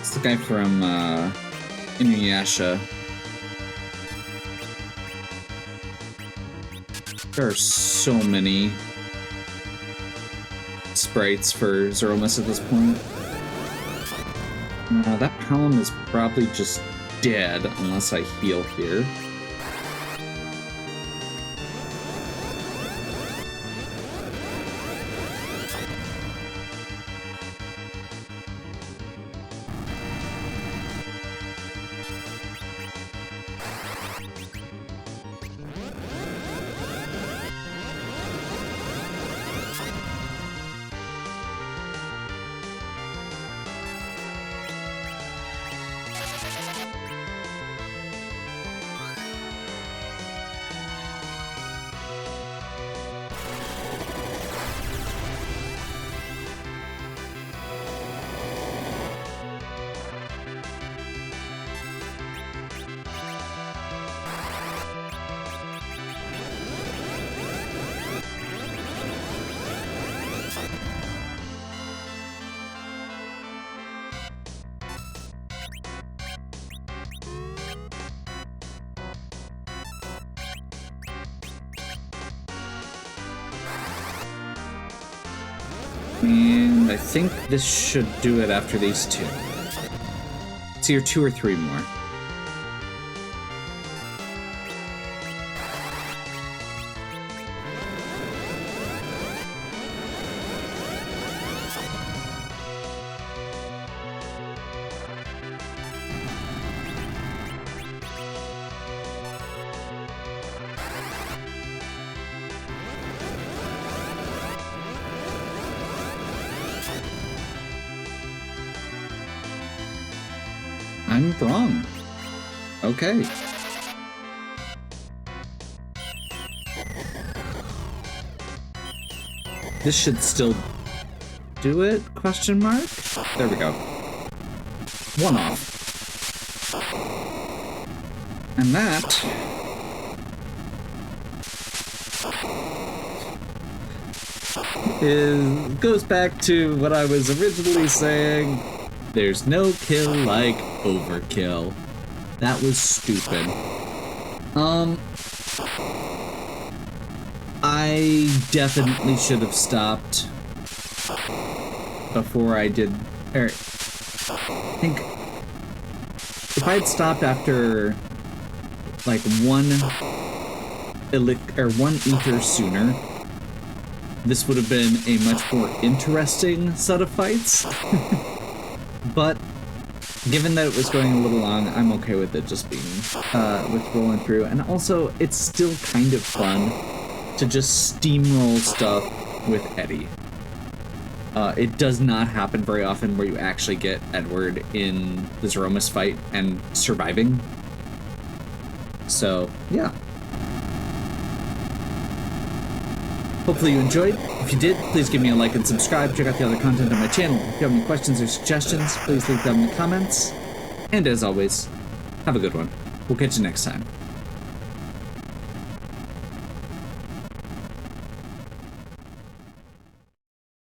It's the guy from Inuyasha. There are so many sprites for Zeromus at this point. That Palom is probably just dead unless I heal here. And I think this should do it after these two. It's either 2 or 3 more. I'm wrong. Okay. This should still do it? Question mark? There we go. 1 off. And that goes back to what I was originally saying. There's no kill like overkill. That was stupid. I definitely should have stopped before I did. I think if I had stopped after like one ether sooner, this would have been a much more interesting set of fights. But given that it was going a little long, I'm okay with it just being with rolling through. And also, it's still kind of fun to just steamroll stuff with Eddie. It does not happen very often where you actually get Edward in the Zeromus fight and surviving. So, yeah. Hopefully you enjoyed. If you did, please give me a like and subscribe. Check out the other content on my channel. If you have any questions or suggestions, please leave them in the comments. And as always, have a good one. We'll catch you next time.